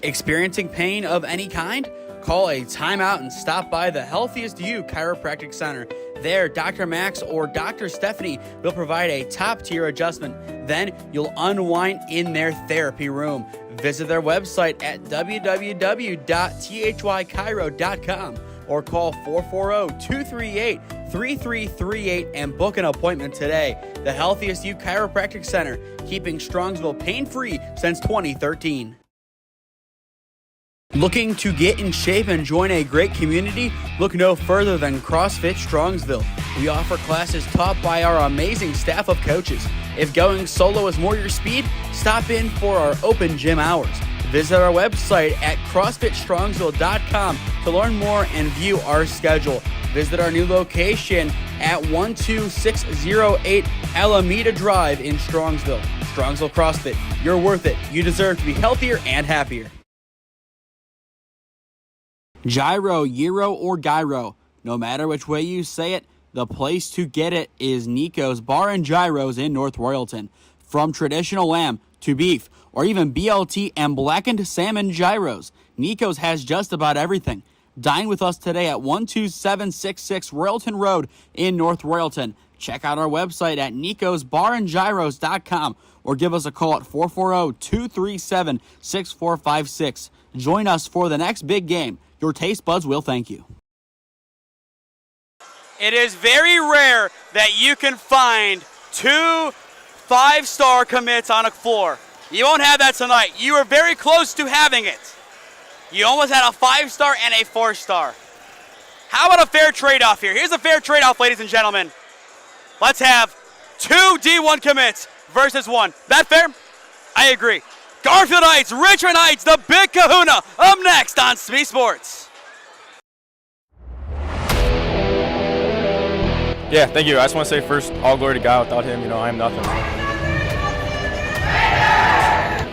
Experiencing pain of any kind? Call a timeout and stop by the Healthiest You Chiropractic Center. There, Dr. Max or Dr. Stephanie will provide a top-tier adjustment. Then you'll unwind in their therapy room. Visit their website at www.thychiro.com or call 440-238-3338 and book an appointment today. The Healthiest You Chiropractic Center, keeping Strongsville pain-free since 2013. Looking to get in shape and join a great community? Look no further than CrossFit Strongsville. We offer classes taught by our amazing staff of coaches. If going solo is more your speed, stop in for our open gym hours. Visit our website at CrossFitStrongsville.com to learn more and view our schedule. Visit our new location at 12608 Alameda Drive in Strongsville. Strongsville CrossFit, you're worth it. You deserve to be healthier and happier. Gyro, Gyro, or Gyro. No matter which way you say it, the place to get it is Nico's Bar and Gyros in North Royalton. From traditional lamb to beef, or even BLT and blackened salmon gyros, Nico's has just about everything. Dine with us today at 12766 Royalton Road in North Royalton. Check out our website at nicosbarandgyros.com or give us a call at 440-237-6456. Join us for the next big game. Your taste buds will thank you. It is very rare that you can find 2 5-star commits on a floor. You won't have that tonight. You were very close to having it. You almost had a 5-star and a 4-star. How about a fair trade-off here? Here's a fair trade-off, ladies and gentlemen. Let's have 2 D1 commits versus 1. That fair? I agree. Garfield Heights, Richmond Heights, the big kahuna, up next on SmeeSports. Yeah, thank you. I just want to say first, all glory to God. Without him, I am nothing.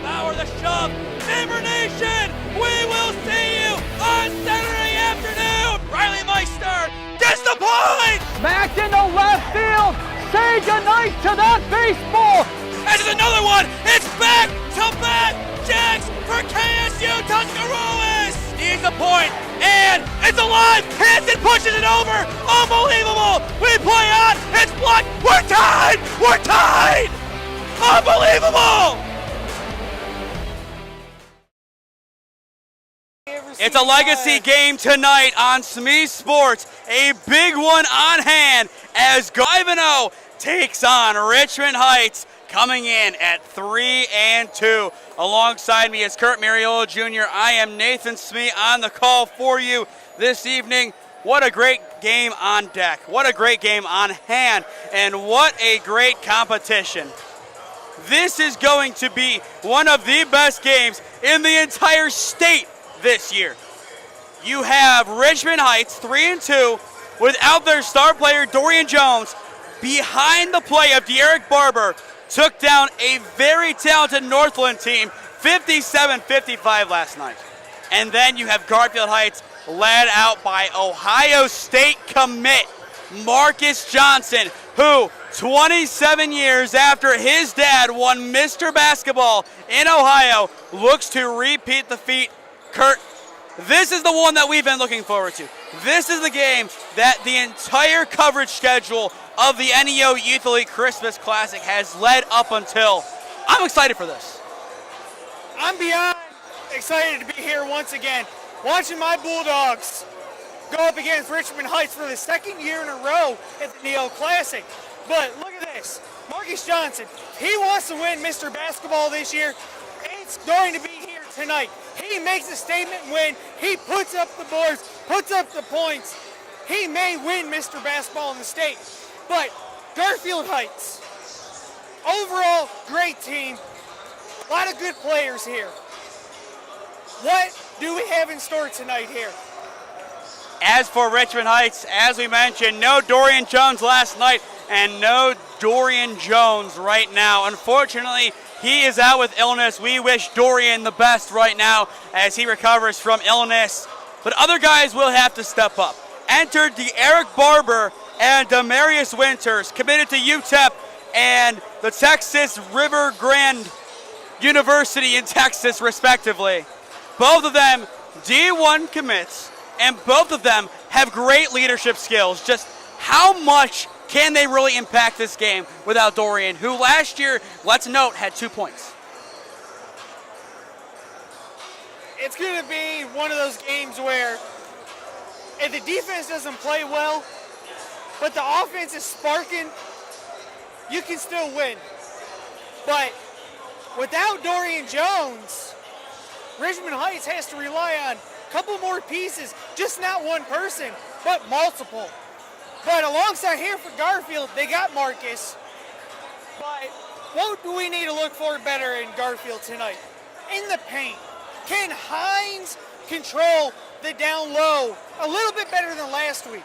Power the shove, Denver Nation, we will see you on Saturday afternoon. Riley Meister gets the point. Smacked into left field. Say goodnight to that baseball. And there's another one. It's back to back. Jags for KSU Tuscarawas. Needs a point, and it's alive. Hanson pushes it over. Unbelievable. We play on. It's blocked. We're tied. We're tied. Unbelievable. It's a legacy game tonight on SmeeSports. A big one on hand as 5-0 takes on Richmond Heights, coming in at 3-2. Alongside me is Kurt Mariola Jr. I am Nathan Smee on the call for you this evening. What a great game on deck. What a great game on hand. And what a great competition. This is going to be one of the best games in the entire state this year. You have Richmond Heights 3-2 without their star player Dorian Jones. Behind the play of Derek Barber, took down a very talented Northland team, 57-55 last night. And then you have Garfield Heights led out by Ohio State commit Marcus Johnson, who 27 years after his dad won Mr. Basketball in Ohio, looks to repeat the feat. Kurt, this is the one that we've been looking forward to. This is the game that the entire coverage schedule of the NEO Youth Elite Christmas Classic has led up until. I'm excited for this. I'm beyond excited to be here once again, watching my Bulldogs go up against Richmond Heights for the second year in a row at the NEO Classic. But look at this, Marcus Johnson, he wants to win Mr. Basketball this year. It's going to be here tonight. He makes a statement when he puts up the boards, puts up the points. He may win Mr. Basketball in the state. But Garfield Heights, overall great team, a lot of good players here. What do we have in store tonight here? As for Richmond Heights, as we mentioned, no Dorian Jones last night and no Dorian Jones right now. Unfortunately, he is out with illness. We wish Dorian the best right now as he recovers from illness. But other guys will have to step up. Entered the Eric Barber and Demarius Winters, committed to UTEP and the Texas River Grande University in Texas, respectively. Both of them D1 commits, and both of them have great leadership skills. Just how much can they really impact this game without Dorian, who last year, let's note, had 2 points? It's going to be one of those games where if the defense doesn't play well, but the offense is sparking, you can still win. But without Dorian Jones, Richmond Heights has to rely on a couple more pieces, just not one person, but multiple. But alongside here for Garfield, they got Marcus. But what do we need to look for better in Garfield tonight? In the paint. Can Hines control the down low a little bit better than last week?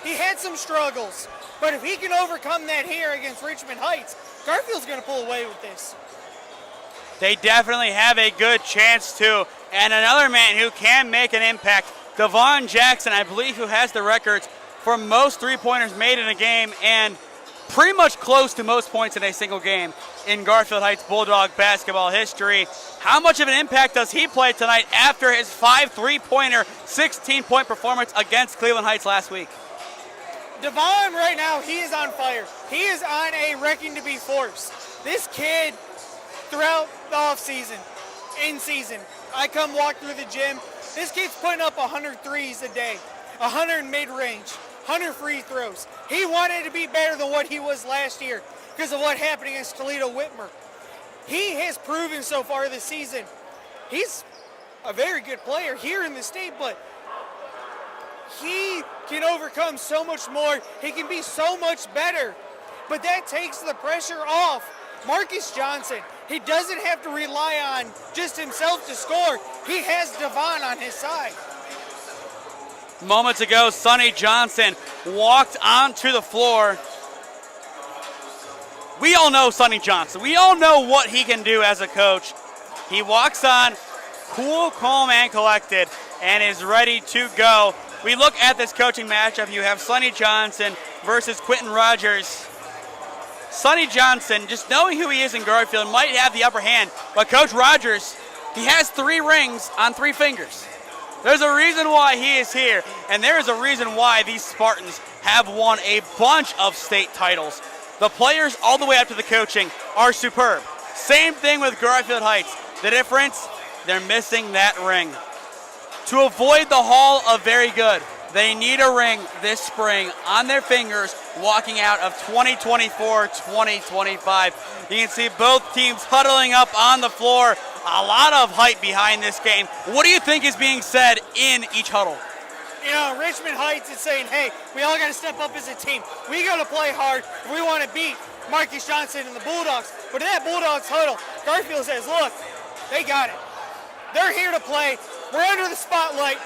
He had some struggles, but if he can overcome that here against Richmond Heights, Garfield's going to pull away with this. They definitely have a good chance to. And another man who can make an impact, Devon Jackson, I believe, who has the records for most three-pointers made in a game and pretty much close to most points in a single game in Garfield Heights Bulldog basketball history. How much of an impact does he play tonight after his 5 3-pointer, 16-point performance against Cleveland Heights last week? Devon right now, he is on fire. He is on a wrecking to be force. This kid, throughout the offseason, in season, I come walk through the gym, this kid's putting up 100 threes a day, 100 mid-range, 100 free throws. He wanted to be better than what he was last year because of what happened against Toledo Whitmer. He has proven so far this season, he's a very good player here in the state, but he can overcome so much more. He can be so much better, but that takes the pressure off Marcus Johnson. He doesn't have to rely on just himself to score. He has Devon on his side. Moments ago, Sonny Johnson walked onto the floor. We all know Sonny Johnson. We all know what he can do as a coach. He walks on, cool, calm, and collected, and is ready to go. We look at this coaching matchup. You have Sonny Johnson versus Quentin Rogers. Sonny Johnson, just knowing who he is in Garfield, might have the upper hand, but Coach Rogers, he has 3 rings on 3 fingers. There's a reason why he is here, and there is a reason why these Spartans have won a bunch of state titles. The players all the way up to the coaching are superb. Same thing with Garfield Heights. The difference, they're missing that ring. To avoid the Hall of Very Good, they need a ring this spring on their fingers walking out of 2024-2025. You can see both teams huddling up on the floor. A lot of hype behind this game. What do you think is being said in each huddle? You know, Richmond Heights is saying, hey, we all got to step up as a team. We got to play hard if we want to beat Marcus Johnson and the Bulldogs. But in that Bulldogs huddle, Garfield says, look, they got it. They're here to play. We're under the spotlight.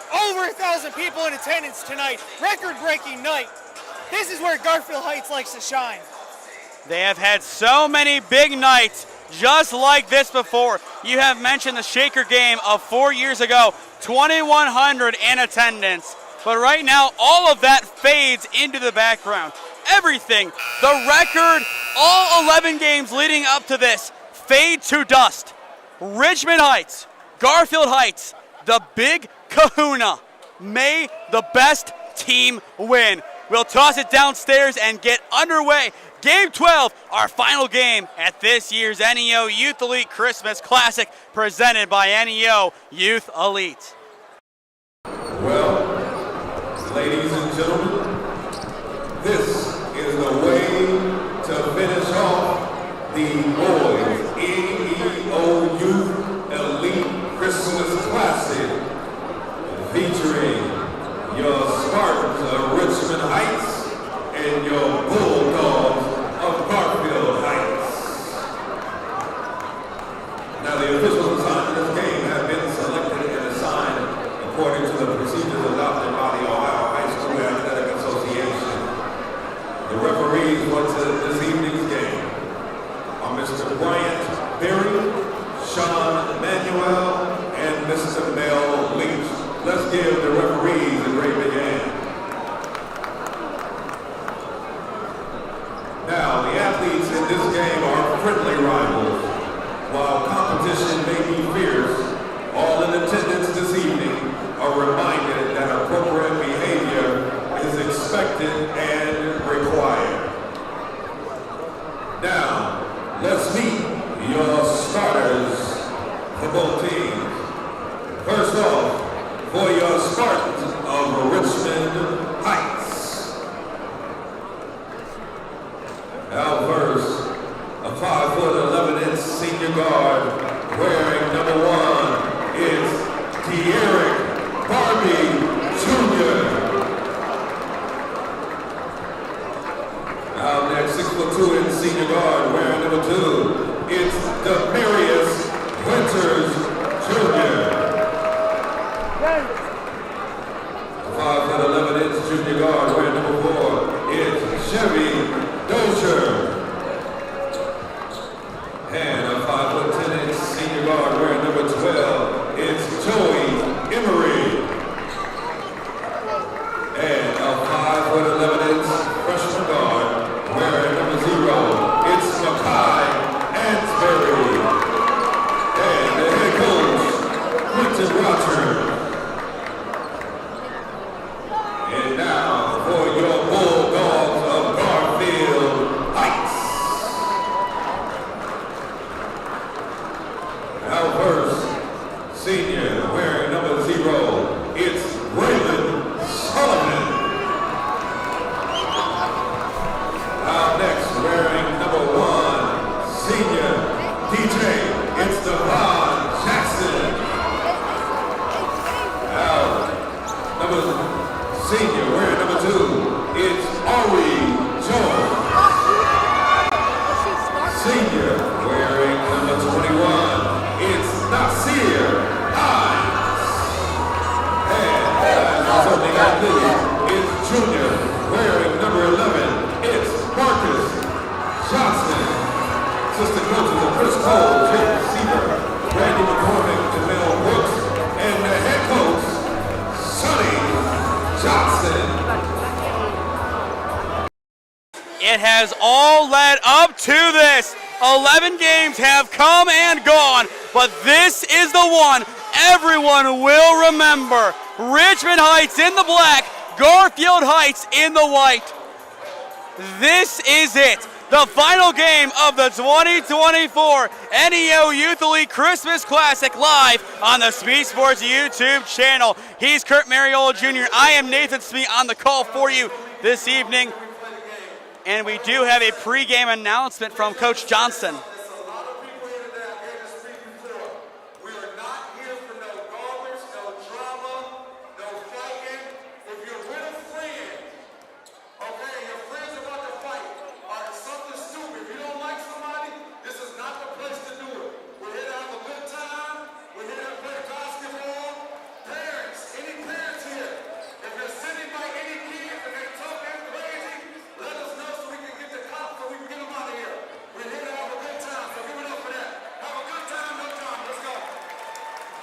Over 1,000 people in attendance tonight. Record-breaking night. This is where Garfield Heights likes to shine. They have had so many big nights just like this before. You have mentioned the Shaker game of 4 years ago, 2,100 in attendance. But right now, all of that fades into the background. Everything, the record, all 11 games leading up to this, fade to dust. Richmond Heights, Garfield Heights, the big kahuna. May the best team win. We'll toss it downstairs and get underway. Game 12, our final game at this year's NEO Youth Elite Christmas Classic, presented by NEO Youth Elite. Well, ladies and gentlemen, this is the way to finish off the boys NEO Youth Elite Christmas Classic, featuring your Spartans of Richmond Heights and your Bulldogs of Garfield Heights. Now, the officials assigned to this game have been selected and assigned according to the procedures adopted by the Ohio High School Athletic Association. The referees for this evening's game are Mr. Bryant Berry, Sean Manuel, and Mr. Mel Leach. Let's give the referees a great big hand. Now, the athletes in this game are friendly rivals. While competition may be fierce, all in the for both teams. First off, for your Spartans of Richmond Heights. Now first, a 5'11" senior guard wearing number 1 is Derek Barbie Jr. Now next, 6'2" senior guard wearing number 2, it's Demarius Winters Jr. 5'11" junior guard wearing number 4, it's Chevy Dozier. And a 5'10" senior guard wearing number 12, it's Joey Emery. And a 5'11" freshman guard wearing number 0, it's Makai Ansberry. And the head coach, Quentin Rogers. And now for your Bulldogs of Garfield Heights. Now first, senior wearing number 0, it's Raymond Sullivan. Now next, wearing number 1, senior DJ, it's Devon Jackson. Now, senior wearing number 2, it's Ari Jones. Senior wearing number 21, it's Nasir Hines. And something like this is junior wearing number 11, it's Marcus Johnson. Assistant coaches are Chris Cole, Jake Seaver, Randy McCormick, Jamel Brooks, and the head coach, Sonny Johnson. It has all led up to this. 11 games have come and gone, but this is the one everyone will remember. Richmond Heights in the black, Garfield Heights in the white. This is it. The final game of the 2024 NEO Youth Elite Christmas Classic live on the SmeeSports YouTube channel. He's Kurt Mariola Jr. I am Nathan Smee on the call for you this evening. And we do have a pregame announcement from Coach Johnson.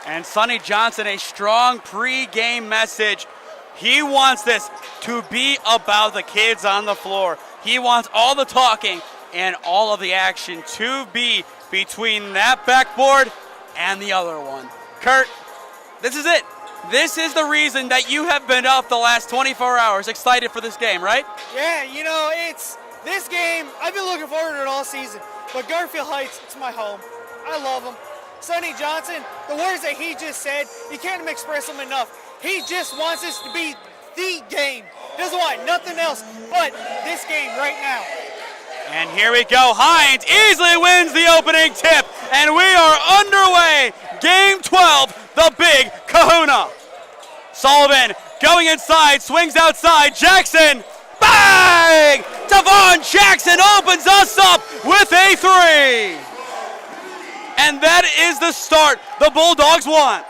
And Sonny Johnson, a strong pre-game message. He wants this to be about the kids on the floor. He wants all the talking and all of the action to be between that backboard and the other one. Kurt, this is it. This is the reason that you have been up the last 24 hours excited for this game, right? Yeah, you know, it's this game, I've been looking forward to it all season. But Garfield Heights, it's my home. I love them. Sonny Johnson, the words that he just said, you can't express them enough. He just wants this to be the game. He doesn't want nothing else but this game right now. And here we go. Hines easily wins the opening tip, and we are underway. Game 12, the big kahuna. Sullivan going inside, swings outside. Jackson, bang! Devon Jackson opens us up with a 3. And that is the start the Bulldogs want.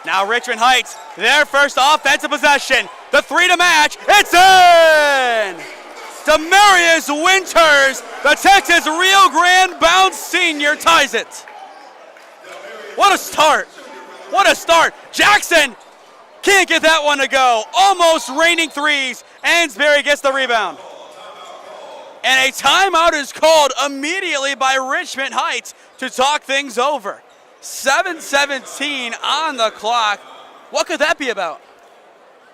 Now Richmond Heights, their first offensive possession. The 3 to match, it's in! Demarius Winters, the Texas Rio Grande bound senior, ties it. What a start. What a start. Jackson can't get that one to go. Almost raining threes. Ansberry gets the rebound. And a timeout is called immediately by Richmond Heights to talk things over. 7:17 on the clock. What could that be about?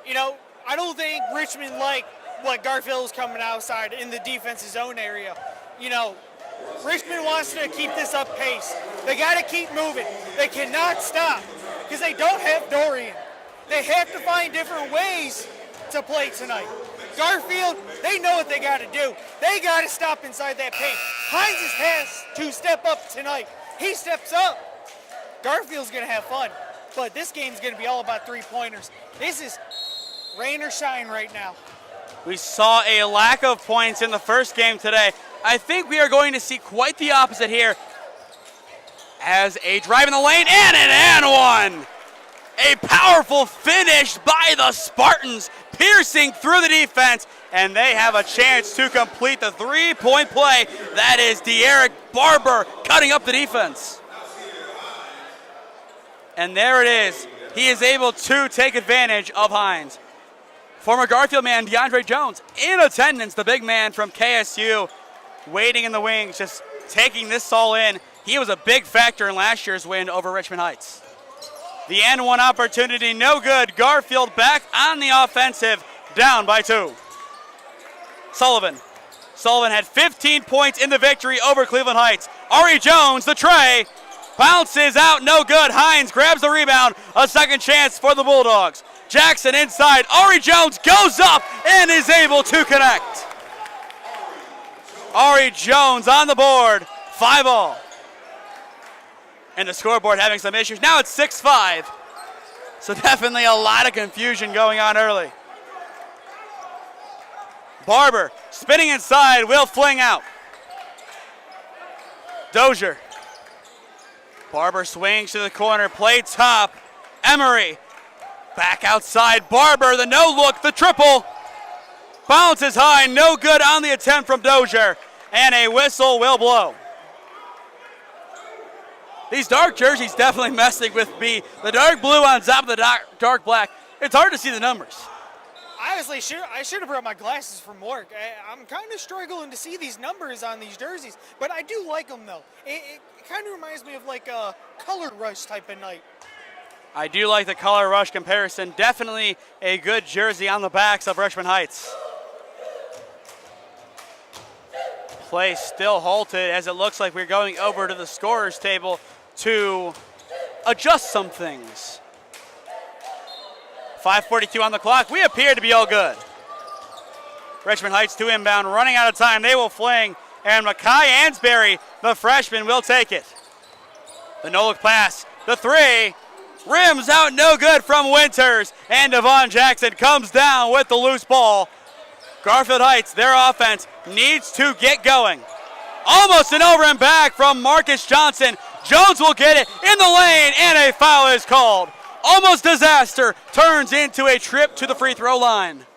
You know, I don't think Richmond liked what Garfield was coming outside in the defensive zone area. You know, Richmond wants to keep this up pace. They got to keep moving. They cannot stop because they don't have Dorian. They have to find different ways to play tonight. Garfield, they know what they got to do. They got to stop inside that paint. Hines has to step up tonight. He steps up. Garfield's going to have fun, but this game's going to be all about three-pointers. This is rain or shine right now. We saw a lack of points in the first game today. I think we are going to see quite the opposite here as a drive in the lane and an and one. A powerful finish by the Spartans, piercing through the defense, and they have a chance to complete the three-point play. That is De'Eric Barber cutting up the defense. And there it is. He is able to take advantage of Hines. Former Garfield man DeAndre Jones in attendance, the big man from KSU, waiting in the wings, just taking this all in. He was a big factor in last year's win over Richmond Heights. The and one opportunity, no good. Garfield back on the offensive, down by 2. Sullivan had 15 points in the victory over Cleveland Heights. Ari Jones, the tray, bounces out, no good. Hines grabs the rebound, a second chance for the Bulldogs. Jackson inside, Ari Jones goes up and is able to connect. Ari Jones on the board, 5-all. And the scoreboard having some issues. Now it's 6-5. So definitely a lot of confusion going on early. Barber spinning inside, will fling out. Dozier. Barber swings to the corner, play top. Emery back outside. Barber, the no look, the triple. Bounces high, no good on the attempt from Dozier. And a whistle will blow. These dark jerseys definitely messing with me. The dark blue on top of the dark black. It's hard to see the numbers. Honestly, I should have brought my glasses from work. I'm kind of struggling to see these numbers on these jerseys, but I do like them, though. It kind of reminds me of like a color rush type of night. I do like the color rush comparison. Definitely a good jersey on the backs of Richmond Heights. Play still halted as it looks like we're going over to the scorer's table to adjust some things. 5:42 on the clock. We appear to be all good. Richmond Heights to inbound, running out of time. They will fling, and Makai Ansberry, the freshman, will take it. The no-look pass, the three, rims out, no good from Winters, and Devon Jackson comes down with the loose ball. Garfield Heights, their offense needs to get going. Almost an over and back from Marcus Johnson. Jones will get it in the lane, and a foul is called. Almost disaster turns into a trip to the free throw line.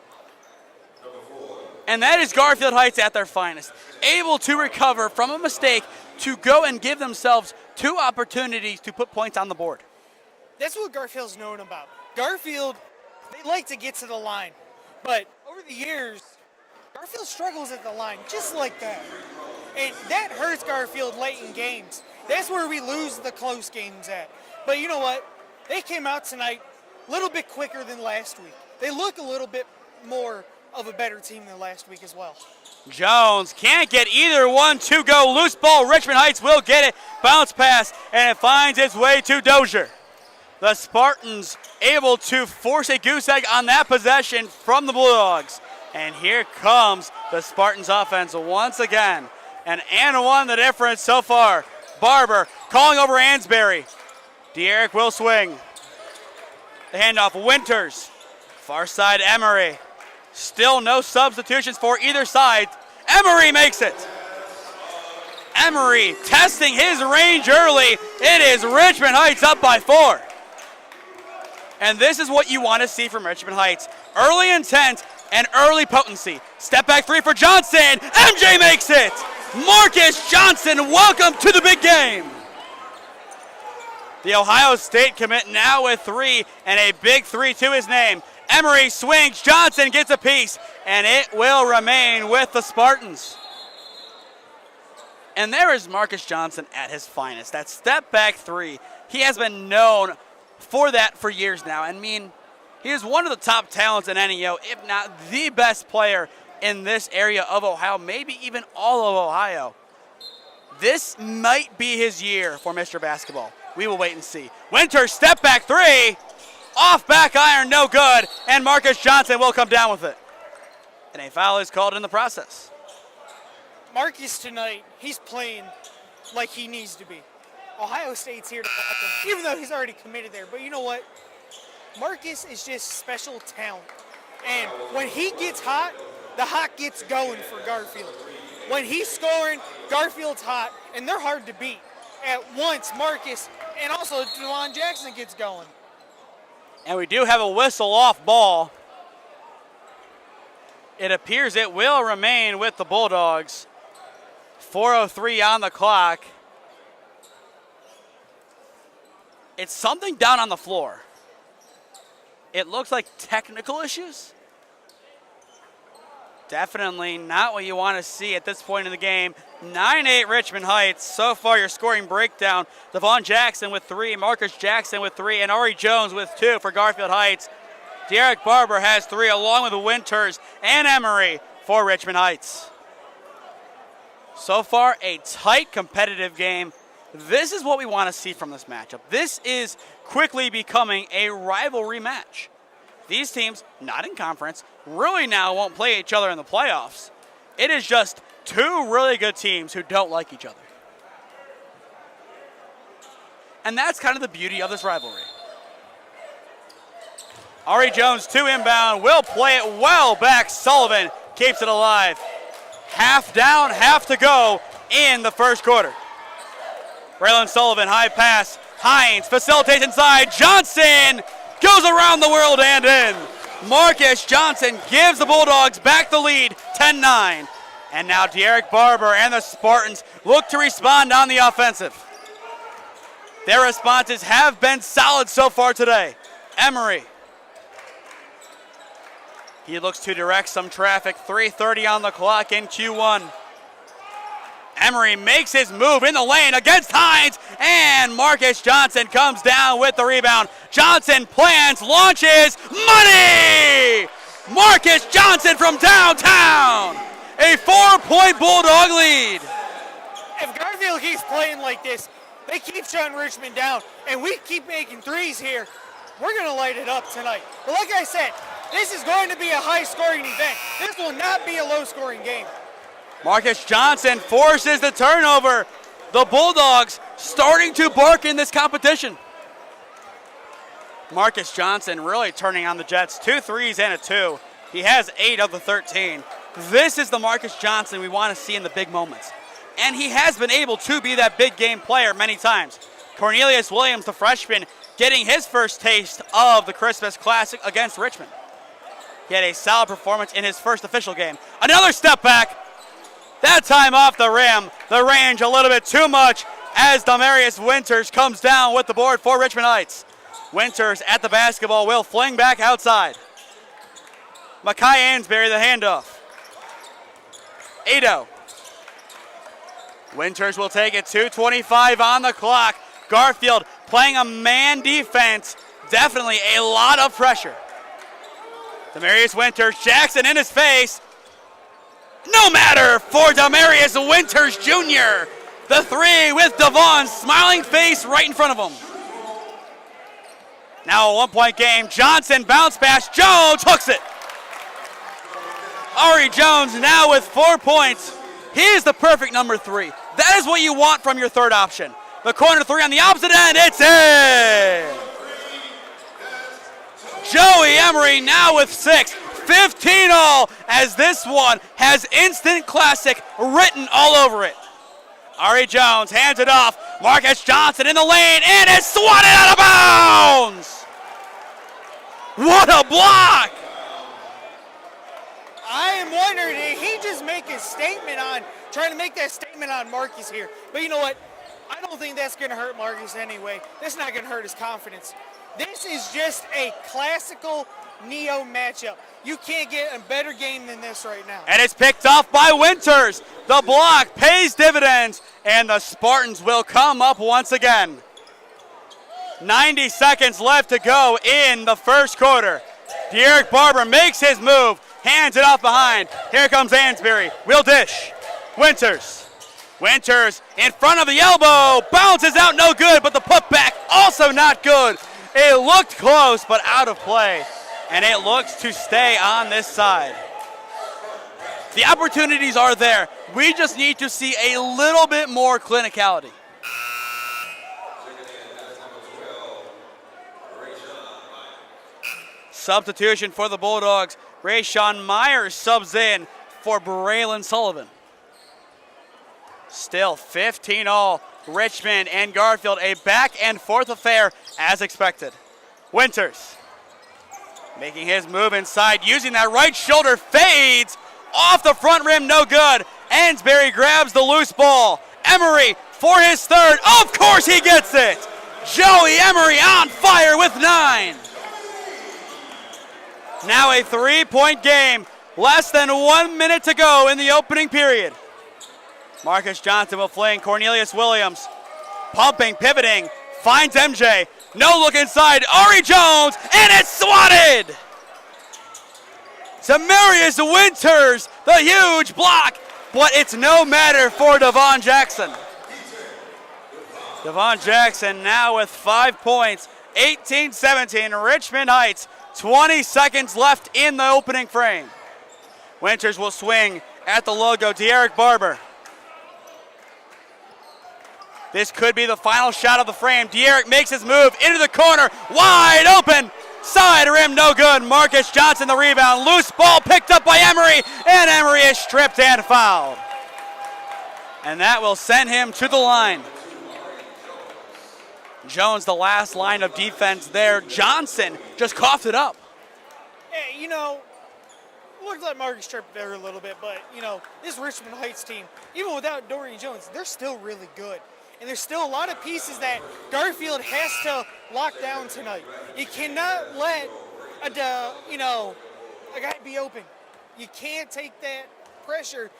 And that is Garfield Heights at their finest. Able to recover from a mistake to go and give themselves 2 opportunities to put points on the board. That's what Garfield's known about. Garfield, they like to get to the line. But over the years, Garfield struggles at the line just like that. And that hurts Garfield late in games. That's where we lose the close games at. But you know what? They came out tonight a little bit quicker than last week. They look a little bit more of a better team than last week as well. Jones can't get either one to go. Loose ball, Richmond Heights will get it. Bounce pass, and it finds its way to Dozier. The Spartans able to force a goose egg on that possession from the Bulldogs. And here comes the Spartans offense once again. And one the difference so far. Barber calling over Ansberry. De'Eric will swing. The handoff, Winters. Far side, Emery. Still no substitutions for either side. Emery makes it. Emery testing his range early. It is Richmond Heights up by 4. And this is what you want to see from Richmond Heights. Early intent and early potency. Step back 3 for Johnson. MJ makes it. Marcus Johnson, welcome to the big game. The Ohio State commit now with 3, and a big 3 to his name. Emery swings, Johnson gets a piece, and it will remain with the Spartans. And there is Marcus Johnson at his finest. That step back 3. He has been known for that for years now. I mean, he is one of the top talents in NEO, if not the best player in this area of Ohio, maybe even all of Ohio. This might be his year for Mr. Basketball. We will wait and see. Winters step back three. Off back iron, no good. And Marcus Johnson will come down with it. And a foul is called in the process. Marcus tonight, he's playing like he needs to be. Ohio State's here to block him, even though he's already committed there. But you know what? Marcus is just special talent. And when he gets hot, the hot gets going for Garfield. When he's scoring, Garfield's hot, and they're hard to beat. At once, Marcus and also Devon Jackson gets going. And we do have a whistle off ball. It appears it will remain with the Bulldogs. 4:03 on the clock. It's something down on the floor. It looks like technical issues. Definitely not what you want to see at this point in the game. 9-8 Richmond Heights. So far, your scoring breakdown. Devon Jackson with 3, Marcus Jackson with 3, and Ari Jones with 2 for Garfield Heights. Derek Barber has 3, along with Winters and Emery for Richmond Heights. So far, a tight, competitive game. This is what we want to see from this matchup. This is quickly becoming a rivalry match. These teams, not in conference, really now won't play each other in the playoffs. It is just two really good teams who don't like each other. And that's kind of the beauty of this rivalry. Ari Jones, 2 inbound, will play it well back. Sullivan keeps it alive. Half down, half to go in the first quarter. Braylon Sullivan, high pass. Hines facilitates inside. Johnson goes around the world and in. Marcus Johnson gives the Bulldogs back the lead, 10-9. And now Derek Barber and the Spartans look to respond on the offensive. Their responses have been solid so far today. Emery. He looks to direct some traffic. 3:30 on the clock in Q1. Emery makes his move in the lane against Hines, and Marcus Johnson comes down with the rebound. Johnson plans, launches, money! Marcus Johnson from downtown! A 4-point Bulldog lead. If Garfield keeps playing like this, they keep shutting Richmond down, and we keep making threes here, we're going to light it up tonight. But like I said, this is going to be a high-scoring event. This will not be a low-scoring game. Marcus Johnson forces the turnover. The Bulldogs starting to bark in this competition. Marcus Johnson really turning on the Jets. 2 threes and a 2. He has 8 of the 13. This is the Marcus Johnson we want to see in the big moments. And he has been able to be that big game player many times. Cornelius Williams, the freshman, getting his first taste of the Christmas Classic against Richmond. He had a solid performance in his first official game. Another step back. That time off the rim. The range a little bit too much as Demarius Winters comes down with the board for Richmond Heights. Winters at the basketball will fling back outside. Makai Ansberry the handoff. Ado. Winters will take it. 2:25 on the clock. Garfield playing a man defense. Definitely a lot of pressure. Demarius Winters, Jackson in his face. No matter for Demarius Winters Jr. The 3 with Devon's smiling face right in front of him. Now a 1-point game. Johnson bounce pass. Jones hooks it. Ari Jones now with 4 points. He is the perfect number 3. That is what you want from your third option. The corner 3 on the opposite end. It's in. Joey Emery now with 6. 15 all, as this one has instant classic written all over it. Ari Jones hands it off. Marcus Johnson in the lane, and it's swatted out of bounds. What a block! I am wondering, did he just make a statement on, trying to make that statement on Marcus here? But you know what? I don't think that's going to hurt Marcus anyway. That's not going to hurt his confidence. This is just a classical Neo matchup. You can't get a better game than this right now. And it's picked off by Winters. The block pays dividends, and the Spartans will come up once again. 90 seconds left to go in the first quarter. Derek Barber makes his move, hands it off behind. Here comes Ansberry. Will dish. Winters. Winters in front of the elbow, bounces out, no good, but the putback also not good. It looked close, but out of play, and it looks to stay on this side. The opportunities are there. We just need to see a little bit more clinicality. Substitution for the Bulldogs. Rayshawn Myers subs in for Braylon Sullivan. Still 15-all. Richmond and Garfield, a back and forth affair as expected. Winters making his move inside, using that right shoulder, fades off the front rim, no good. Ansbury grabs the loose ball. Emery for his third. Of course he gets it. Joey Emery on fire with 9. Now a 3-point game. Less than 1 minute to go in the opening period. Marcus Johnson will fling. Cornelius Williams pumping, pivoting, finds MJ. No look inside. Ari Jones, and it's swatted. Samarius Winters, the huge block, but it's no matter for Devon Jackson. Devon Jackson now with 5 points, 18-17, Richmond Heights, 20 seconds left in the opening frame. Winters will swing at the logo, De'Eric Barber. This could be the final shot of the frame. De'Eric makes his move into the corner, wide open. Side rim, no good. Marcus Johnson the rebound. Loose ball picked up by Emery, and Emery is stripped and fouled. And that will send him to the line. Jones, the last line of defense there. Johnson just coughed it up. Hey, looked like Marcus tripped there a little bit, but, this Richmond Heights team, even without Dorian Jones, they're still really good. And there's still a lot of pieces that Garfield has to lock down tonight. You cannot let a guy be open. You can't take that pressure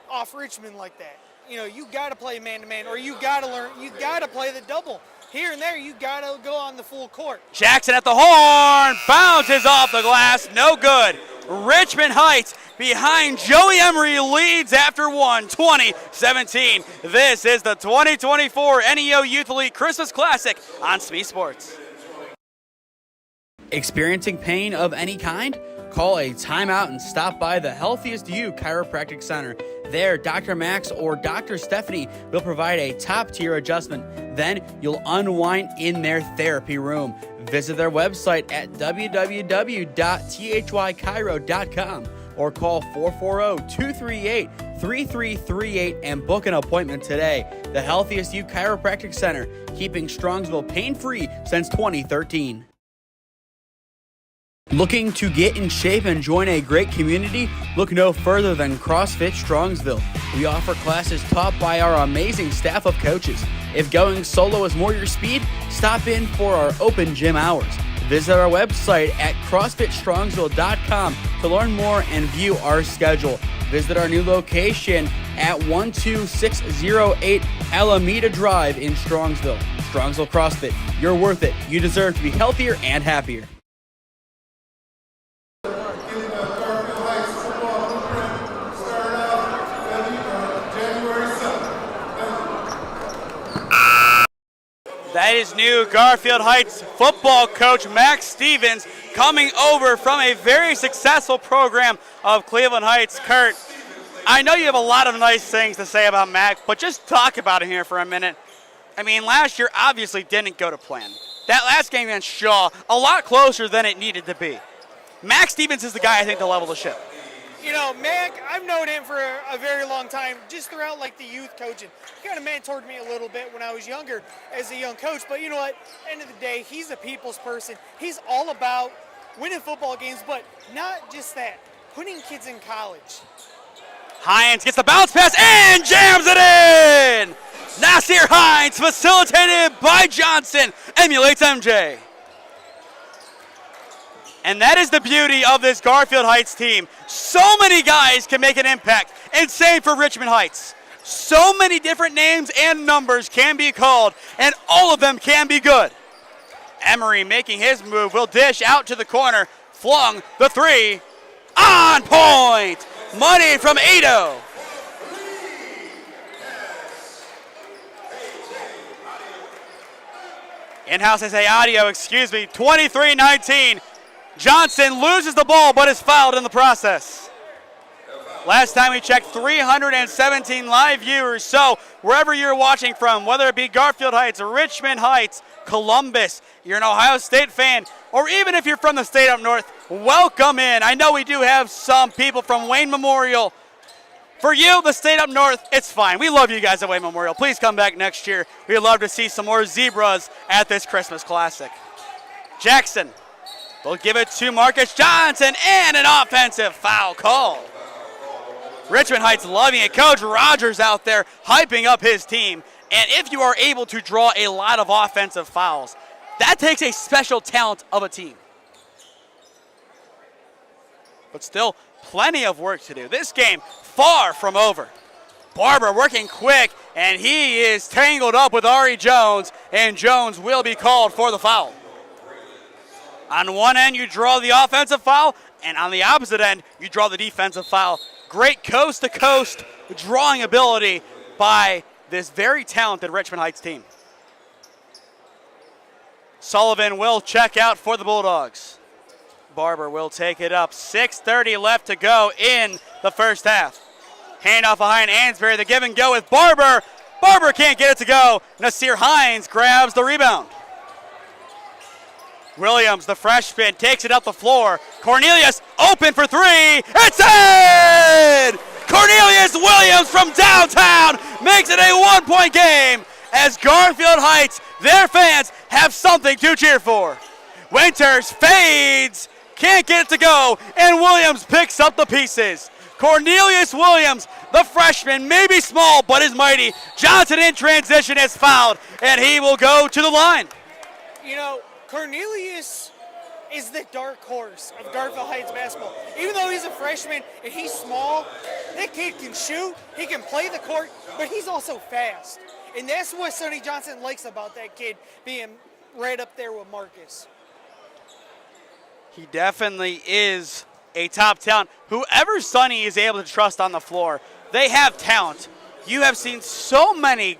off Richmond like that. You got to play man-to-man, or you got to play the double. Here and there, you got to go on the full court. Jackson at the horn, bounces off the glass, no good. Richmond Heights behind Joey Emery leads after one, 20-17. This is the 2024 NEO Youth Elite Christmas Classic on SmeeSports. Experiencing pain of any kind? Call a timeout and stop by the Healthiest You Chiropractic Center. There, Dr. Max or Dr. Stephanie will provide a top-tier adjustment. Then you'll unwind in their therapy room. Visit their website at www.thychiro.com or call 440-238-3338 and book an appointment today. The Healthiest You Chiropractic Center, keeping Strongsville pain-free since 2013. Looking to get in shape and join a great community? Look no further than CrossFit Strongsville. We offer classes taught by our amazing staff of coaches. If going solo is more your speed, stop in for our open gym hours. Visit our website at CrossFitStrongsville.com to learn more and view our schedule. Visit our new location at 12608 Alameda Drive in Strongsville. Strongsville CrossFit, you're worth it. You deserve to be healthier and happier. That is new Garfield Heights football coach Max Stevens coming over from a very successful program of Cleveland Heights. Kurt, I know you have a lot of nice things to say about Max, but just talk about him here for a minute. I mean, last year obviously didn't go to plan. That last game against Shaw, a lot closer than it needed to be. Max Stevens is the guy I think to level the ship. Mac, I've known him for a very long time, just throughout the youth coaching. He kind of mentored me a little bit when I was younger as a young coach, but you know what? End of the day, he's a people's person. He's all about winning football games, but not just that, putting kids in college. Hines gets the bounce pass and jams it in! Nasir Hines, facilitated by Johnson, emulates MJ. And that is the beauty of this Garfield Heights team. So many guys can make an impact, and same for Richmond Heights. So many different names and numbers can be called, and all of them can be good. Emery making his move, will dish out to the corner, flung the three, on point! Money from Ado. In-house I say audio, 23-19. Johnson loses the ball but is fouled in the process. Last time we checked, 317 live viewers. So wherever you're watching from, whether it be Garfield Heights, Richmond Heights, Columbus, you're an Ohio State fan, or even if you're from the state up north, welcome in. I know we do have some people from Wayne Memorial. For you, the state up north, it's fine. We love you guys at Wayne Memorial. Please come back next year. We'd love to see some more Zebras at this Christmas Classic. Jackson will give it to Marcus Johnson, and an offensive foul call. Richmond Heights loving it. Coach Rogers out there hyping up his team. And if you are able to draw a lot of offensive fouls, that takes a special talent of a team. But still, plenty of work to do. This game far from over. Barber working quick, and he is tangled up with Ari Jones, and Jones will be called for the foul. On one end, you draw the offensive foul, and on the opposite end, you draw the defensive foul. Great coast-to-coast drawing ability by this very talented Richmond Heights team. Sullivan will check out for the Bulldogs. Barber will take it up. 6:30 left to go in the first half. Handoff behind Ansbury. The give and go with Barber. Barber can't get it to go. Nasir Hines grabs the rebound. Williams, the freshman, takes it up the floor. Cornelius open for three. It's in! Cornelius Williams from downtown makes it a one-point game as Garfield Heights, their fans, have something to cheer for. Winters fades, can't get it to go, and Williams picks up the pieces. Cornelius Williams, the freshman, may be small but is mighty. Johnson in transition is fouled, and he will go to the line. You know, Cornelius is the dark horse of Garfield Heights basketball. Even though he's a freshman and he's small, that kid can shoot, he can play the court, but he's also fast. And that's what Sonny Johnson likes about that kid, being right up there with Marcus. He definitely is a top talent. Whoever Sonny is able to trust on the floor, they have talent. You have seen so many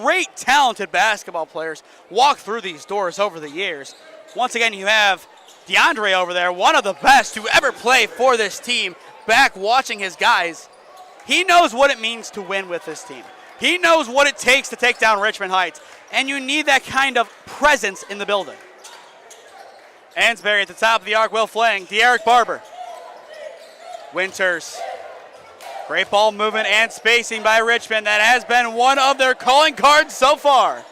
great talented basketball players walk through these doors over the years. Once again, you have DeAndre over there, one of the best to ever play for this team, back watching his guys. He knows what it means to win with this team. He knows what it takes to take down Richmond Heights, and you need that kind of presence in the building. Ansbury at the top of the arc, will fling. De'Eric Barber. Winters. Great ball movement and spacing by Richmond. That has been one of their calling cards so far.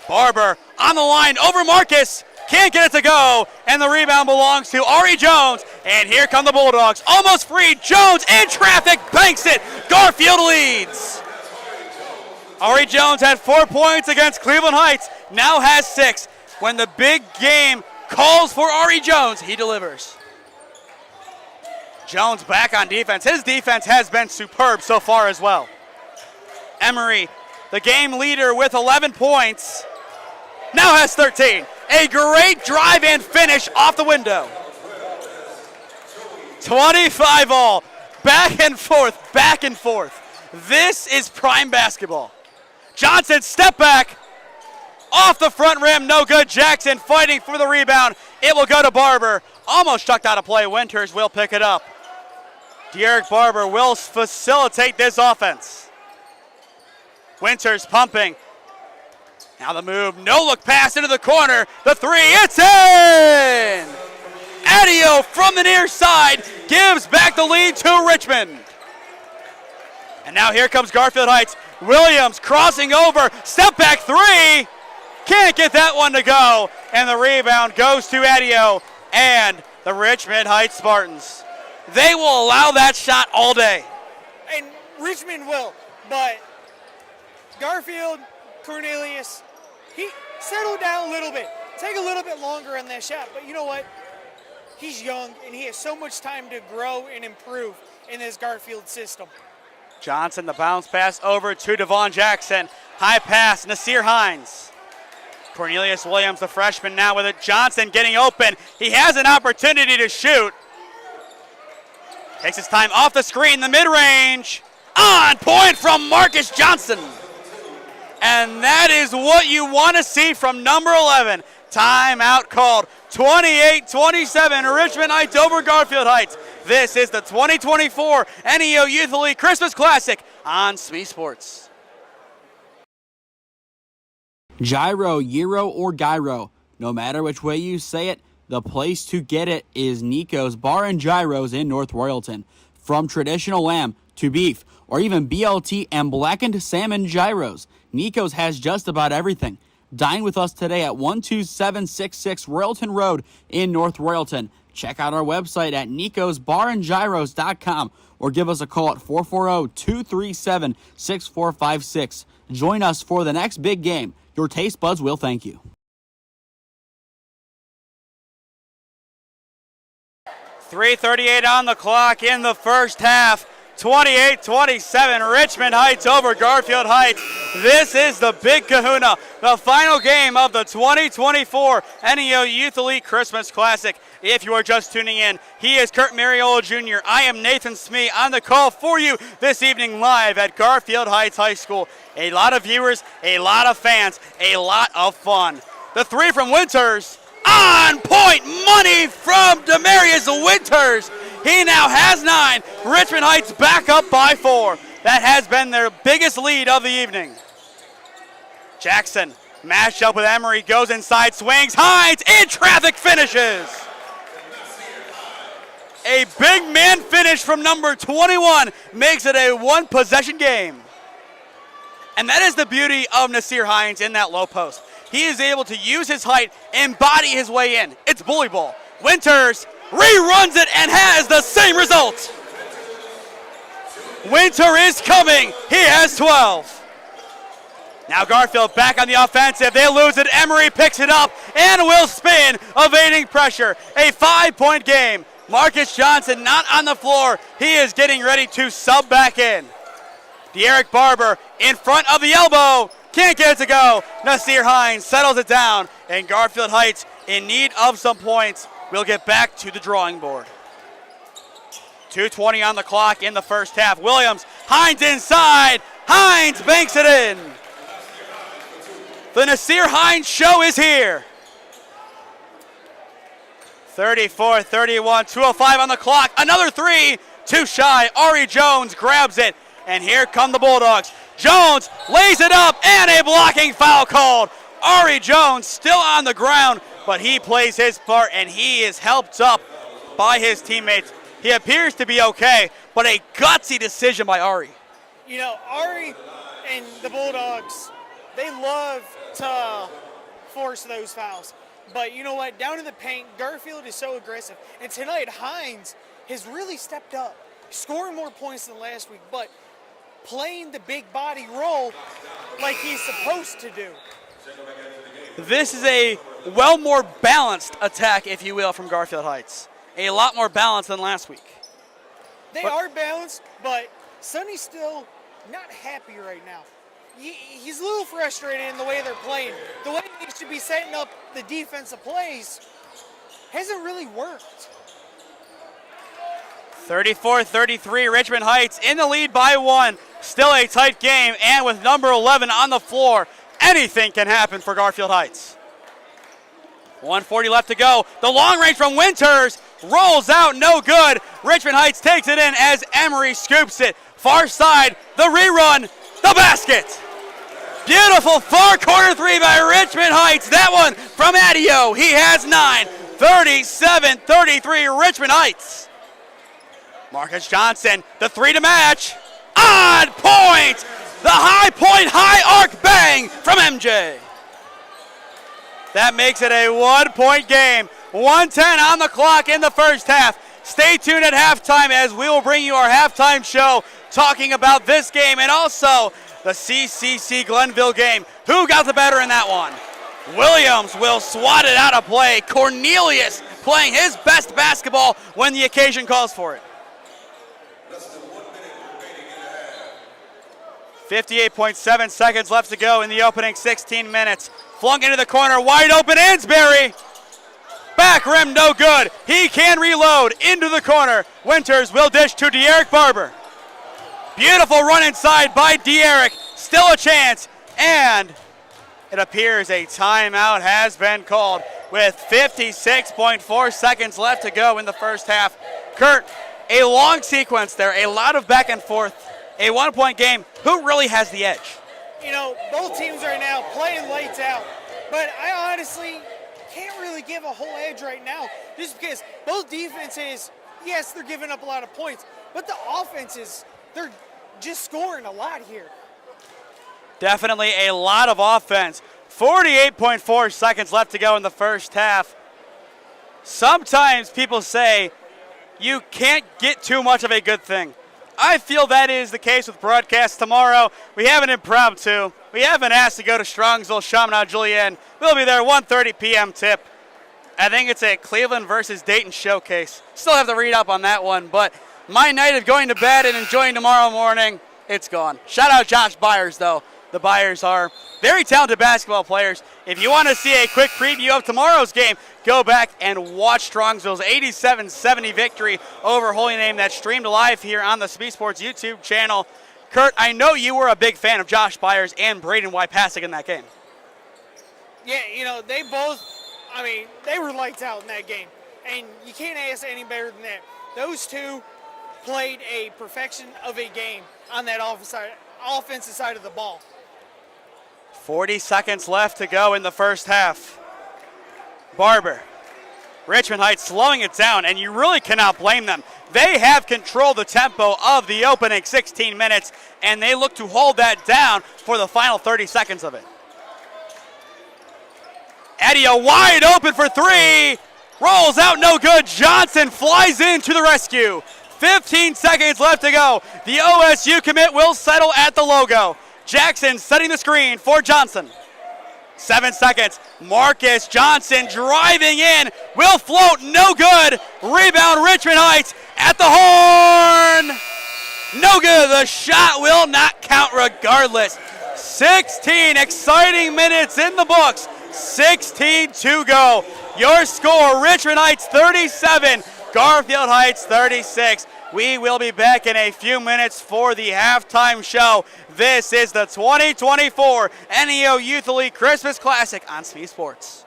Barber on the line over Marcus. Can't get it to go. And the rebound belongs to Ari Jones. And here come the Bulldogs. Almost free. Jones in traffic. Banks it. Garfield leads. Ari Jones had 4 points against Cleveland Heights. Now has 6. When the big game calls for Ari Jones, he delivers. Jones back on defense. His defense has been superb so far as well. Emery, the game leader with 11 points, now has 13. A great drive and finish off the window. 25 all. Back and forth, back and forth. This is prime basketball. Johnson, step back. Off the front rim, no good. Jackson fighting for the rebound. It will go to Barber. Almost chucked out of play. Winters will pick it up. De'Eric Barber will facilitate this offense. Winters pumping. Now the move, no look pass into the corner. The three, it's in! Adio from the near side gives back the lead to Richmond. And now here comes Garfield Heights. Williams crossing over, step back three. Can't get that one to go. And the rebound goes to Adio and the Richmond Heights Spartans. They will allow that shot all day. And Richmond will, but Garfield, Cornelius, he settled down a little bit. Take a little bit longer on that shot, but you know what? He's young, and he has so much time to grow and improve in this Garfield system. Johnson, the bounce pass over to Devon Jackson. High pass, Nasir Hines. Cornelius Williams, the freshman, now with it. Johnson getting open. He has an opportunity to shoot. Takes his time off the screen, the mid-range. On point from Marcus Johnson. And that is what you want to see from number 11. Timeout called. 28-27, Richmond Heights over Garfield Heights. This is the 2024 NEO Youth League Christmas Classic on SmeeSports. Gyro, Euro, or Gyro. No matter which way you say it, the place to get it is Nico's Bar and Gyros in North Royalton. From traditional lamb to beef, or even BLT and blackened salmon gyros, Nico's has just about everything. Dine with us today at 12766 Royalton Road in North Royalton. Check out our website at nicosbarandgyros.com or give us a call at 440-237-6456. Join us for the next big game. Your taste buds will thank you. 3:38 on the clock in the first half. 28-27, Richmond Heights over Garfield Heights. This is the Big Kahuna, the final game of the 2024 NEO Youth Elite Christmas Classic. If you are just tuning in, he is Kurt Mariola Jr. I am Nathan Smee on the call for you this evening live at Garfield Heights High School. A lot of viewers, a lot of fans, a lot of fun. The three from Winters, on point money from Demarius Winters. He now has 9. Richmond Heights back up by 4. That has been their biggest lead of the evening. Jackson, mashed up with Emery, goes inside, swings, Hines, in traffic, finishes. A big man finish from number 21 makes it a one-possession game. And that is the beauty of Nasir Hines in that low post. He is able to use his height and body his way in. It's bully ball. Winters reruns it and has the same result. Winter is coming. He has 12. Now Garfield back on the offensive. They lose it. Emery picks it up and will spin, evading pressure. A 5-point game. Marcus Johnson not on the floor. He is getting ready to sub back in. De'Eric Barber in front of the elbow. Can't get it to go. Nasir Hines settles it down. And Garfield Heights in need of some points. We'll get back to the drawing board. 2:20 on the clock in the first half. Williams, Hines inside. Hines banks it in. The Nasir Hines show is here. 34-31, 2:05 on the clock. Another three, too shy. Ari Jones grabs it, and here come the Bulldogs. Jones lays it up, and a blocking foul called. Ari Jones still on the ground, but he plays his part, and he is helped up by his teammates. He appears to be okay, but a gutsy decision by Ari. You know, Ari and the Bulldogs, they love to force those fouls. But you know what? Down in the paint, Garfield is so aggressive. And tonight, Hines has really stepped up, scoring more points than last week, but playing the big body role like he's supposed to do. This is a more balanced attack, if you will, from Garfield Heights. A lot more balanced than last week. They are balanced, but Sonny's still not happy right now. He's a little frustrated in the way they're playing. The way they should be setting up the defensive plays hasn't really worked. 34-33, Richmond Heights in the lead by 1. Still a tight game, and with number 11 on the floor, anything can happen for Garfield Heights. 1:40 left to go. The long range from Winters rolls out, no good. Richmond Heights takes it in as Emery scoops it. Far side, the rerun, the basket. Beautiful far corner three by Richmond Heights. That one from Adio. He has 9. 37-33, Richmond Heights. Marcus Johnson, the three to match. On point! The high point, high arc bang from MJ. That makes it a 1-point game. 1:10 on the clock in the first half. Stay tuned at halftime as we will bring you our halftime show talking about this game and also the CCC Glenville game. Who got the better in that one? Williams will swat it out of play. Cornelius playing his best basketball when the occasion calls for it. 58.7 seconds left to go in the opening 16 minutes. Flung into the corner, wide open, Ansberry. Back rim, no good. He can reload into the corner. Winters will dish to De'Eric Barber. Beautiful run inside by De'Eric. Still a chance. And it appears a timeout has been called with 56.4 seconds left to go in the first half. Kurt, a long sequence there, a lot of back and forth, a one-point game. Who really has the edge? You know, both teams right now playing lights out, but I honestly can't really give a whole edge right now just because both defenses, yes, they're giving up a lot of points, but the offenses, they're just scoring a lot here. Definitely a lot of offense. 48.4 seconds left to go in the first half. Sometimes people say you can't get too much of a good thing. I feel that is the case with broadcast tomorrow. We have an impromptu. We have been asked to go to Strongsville, Chaminade, Julienne. We'll be there 1:30 p.m. tip. I think it's a Cleveland versus Dayton showcase. Still have to read up on that one, but my night of going to bed and enjoying tomorrow morning, it's gone. Shout out Josh Byers, though. The Byers are very talented basketball players. If you want to see a quick preview of tomorrow's game, go back and watch Strongsville's 87-70 victory over Holy Name that's streamed live here on the SmeeSports YouTube channel. Kurt, I know you were a big fan of Josh Byers and Braden Wypasek in that game. Yeah, you know, they both, they were lights out in that game. And you can't ask any better than that. Those two played a perfection of a game on that offensive side of the ball. 40 seconds left to go in the first half. Barber, Richmond Heights slowing it down, and you really cannot blame them. They have controlled the tempo of the opening 16 minutes, and they look to hold that down for the final 30 seconds of it. Adia wide open for three. Rolls out, no good. Johnson flies in to the rescue. 15 seconds left to go. The OSU commit will settle at the logo. Jackson setting the screen for Johnson. 7 seconds. Marcus Johnson driving in. Will float, no good. Rebound Richmond Heights at the horn. No good. The shot will not count regardless. 16 exciting minutes in the books. 16 to go. Your score, Richmond Heights 37, Garfield Heights 36. We will be back in a few minutes for the halftime show. This is the 2024 NEO Youth Elite Christmas Classic on SmeeSports.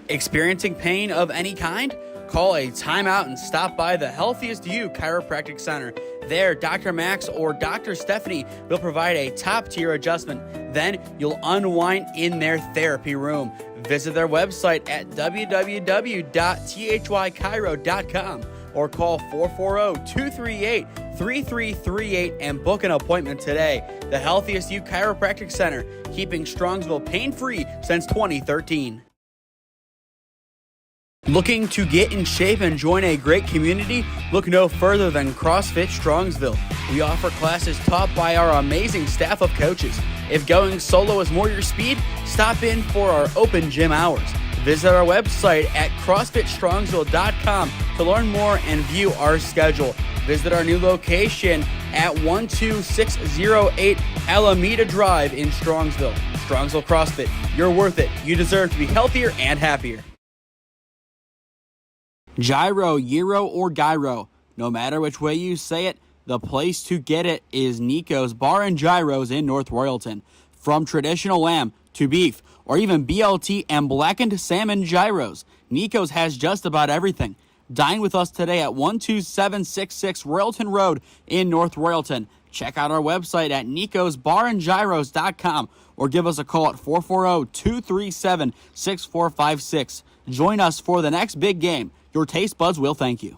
Experiencing pain of any kind? Call a timeout and stop by the Healthiest You Chiropractic Center. There, Dr. Max or Dr. Stephanie will provide a top-tier adjustment. Then you'll unwind in their therapy room. Visit their website at www.thychiro.com or call 440-238-3338 and book an appointment today. The Healthiest You Chiropractic Center, keeping Strongsville pain-free since 2013. Looking to get in shape and join a great community? Look no further than CrossFit Strongsville. We offer classes taught by our amazing staff of coaches. If going solo is more your speed, stop in for our open gym hours. Visit our website at CrossFitStrongsville.com to learn more and view our schedule. Visit our new location at 12608 Alameda Drive in Strongsville. Strongsville CrossFit, you're worth it. You deserve to be healthier and happier. Gyro, Gyro, or Gyro. No matter which way you say it, the place to get it is Nico's Bar and Gyros in North Royalton. From traditional lamb to beef, or even BLT and blackened salmon gyros, Nico's has just about everything. Dine with us today at 12766 Royalton Road in North Royalton. Check out our website at nicosbarandgyros.com or give us a call at 440-237-6456. Join us for the next big game. Your taste buds will thank you.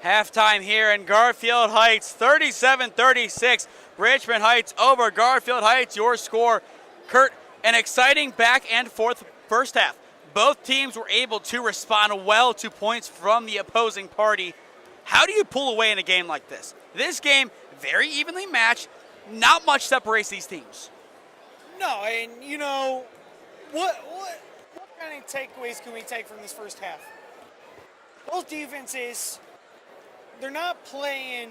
Halftime here in Garfield Heights, 37-36. Richmond Heights over Garfield Heights. Your score, Kurt, an exciting back and forth first half. Both teams were able to respond well to points from the opposing party. How do you pull away in a game like this? This game, very evenly matched. Not much separates these teams. No, and what kind of takeaways can we take from this first half? Both defenses, they're not playing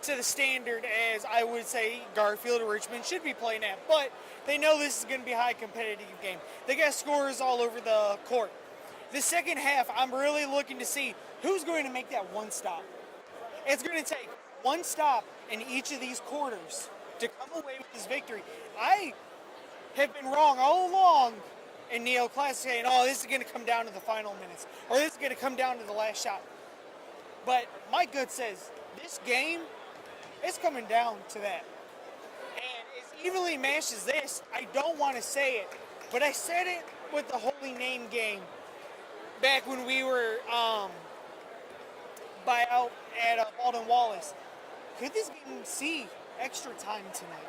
to the standard as I would say Garfield or Richmond should be playing at, but they know this is going to be a high competitive game. They got scores all over the court. The second half, I'm really looking to see who's going to make that one stop. It's going to take one stop in each of these quarters to come away with this victory. I have been wrong all along in Neo Class saying, oh, this is going to come down to the final minutes, or this is going to come down to the last shot. But my gut says this game, it's coming down to that. And as evenly matched as this, I don't want to say it, but I said it with the Holy Name game back when we were out at Alden Wallace. Could this game see extra time tonight?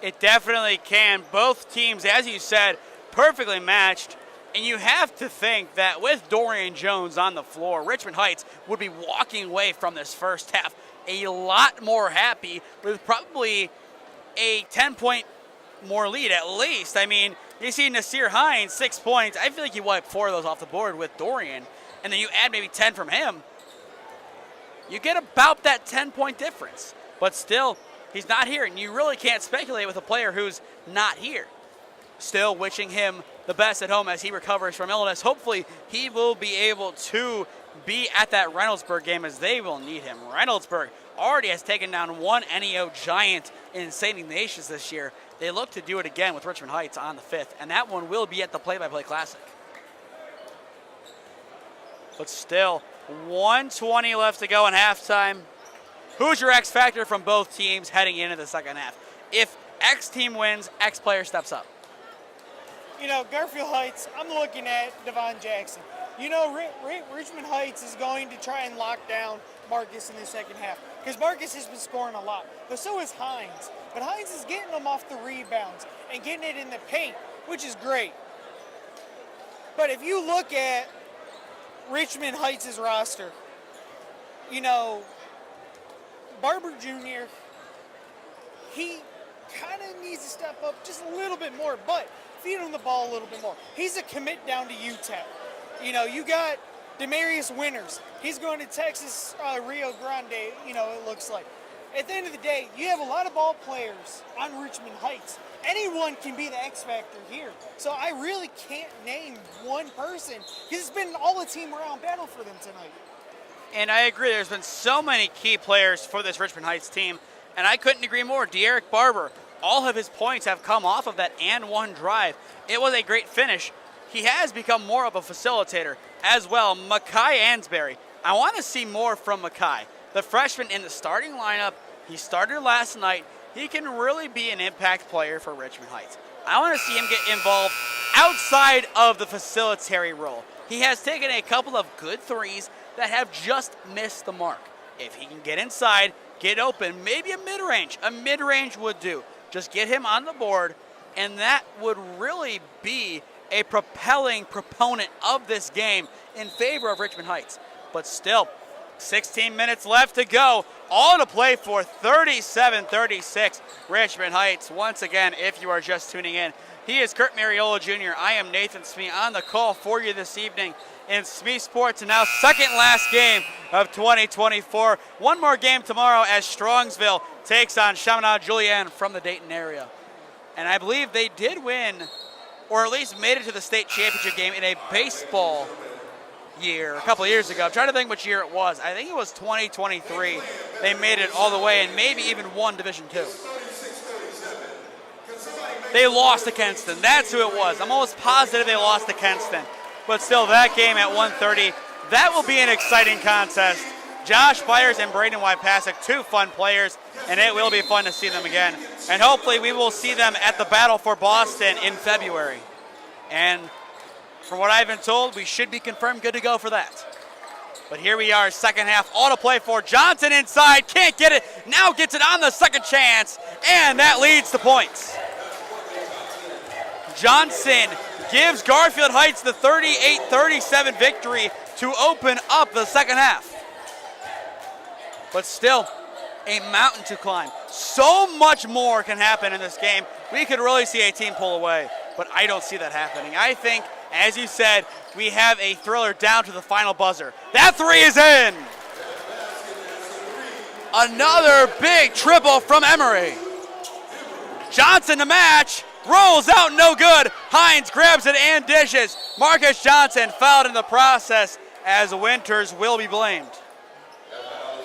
It definitely can. Both teams, as you said, perfectly matched. And you have to think that with Dorian Jones on the floor, Richmond Heights would be walking away from this first half a lot more happy with probably a 10-point more lead at least. I mean, you see Nasir Hines, 6 points. I feel like you wiped 4 of those off the board with Dorian, and then you add maybe 10 from him. You get about that 10-point difference. But still, he's not here, and you really can't speculate with a player who's not here. Still wishing him the best at home as he recovers from illness. Hopefully, he will be able to be at that Reynoldsburg game as they will need him. Reynoldsburg already has taken down one NEO giant in St. Ignatius this year. They look to do it again with Richmond Heights on the 5th, and that one will be at the Play-by-Play Classic. But still, 1:20 left to go in halftime. Who's your X factor from both teams heading into the second half? If X team wins, X player steps up. Garfield Heights, I'm looking at Devon Jackson. Richmond Heights is going to try and lock down Marcus in the second half because Marcus has been scoring a lot, but so is Hines. But Hines is getting them off the rebounds and getting it in the paint, which is great. But if you look at Richmond Heights' roster, Barber Jr., he kind of needs to step up just a little bit more, but feed him the ball a little bit more. He's a commit down to UTEP. You got Demarius Winters. He's going to Texas Rio Grande, it looks like. At the end of the day, you have a lot of ball players on Richmond Heights. Anyone can be the X factor here. So I really can't name one person because it's been all a team around battle for them tonight. And I agree, there's been so many key players for this Richmond Heights team, and I couldn't agree more. De'Eric Barber, all of his points have come off of that and one drive. It was a great finish. He has become more of a facilitator as well. Makai Ansberry, I want to see more from Makai. The freshman in the starting lineup, he started last night. He can really be an impact player for Richmond Heights. I want to see him get involved outside of the facilitatory role. He has taken a couple of good threes that have just missed the mark. If he can get inside, get open, maybe a mid-range would do. Just get him on the board, and that would really be a propelling proponent of this game in favor of Richmond Heights. But still, 16 minutes left to go. All to play for, 37-36. Richmond Heights, once again, if you are just tuning in. He is Kurt Mariola Jr. I am Nathan Smee on the call for you this evening in SmeeSports, and now second last game of 2024. One more game tomorrow as Strongsville takes on Chaminade Julienne from the Dayton area. And I believe they did win, or at least made it to the state championship game in a baseball year a couple of years ago. I'm trying to think which year it was. I think it was 2023. They made it all the way and maybe even won Division II. They lost to Kenston. That's who it was. I'm almost positive they lost to Kenston. But still, that game at 1:30, that will be an exciting contest. Josh Byers and Braden Wypasek, two fun players, and it will be fun to see them again. And hopefully we will see them at the Battle for Boston in February. And from what I've been told, we should be confirmed good to go for that. But here we are, second half, all to play for. Johnson inside, can't get it, now gets it on the second chance, and that leads to points. Johnson gives Garfield Heights the 38-37 victory to open up the second half. But still, a mountain to climb. So much more can happen in this game. We could really see a team pull away, but I don't see that happening. I think, as you said, we have a thriller down to the final buzzer. That three is in. Another big triple from Emery. Johnson to match, rolls out, no good. Hines grabs it and dishes. Marcus Johnson fouled in the process, as Winters will be blamed.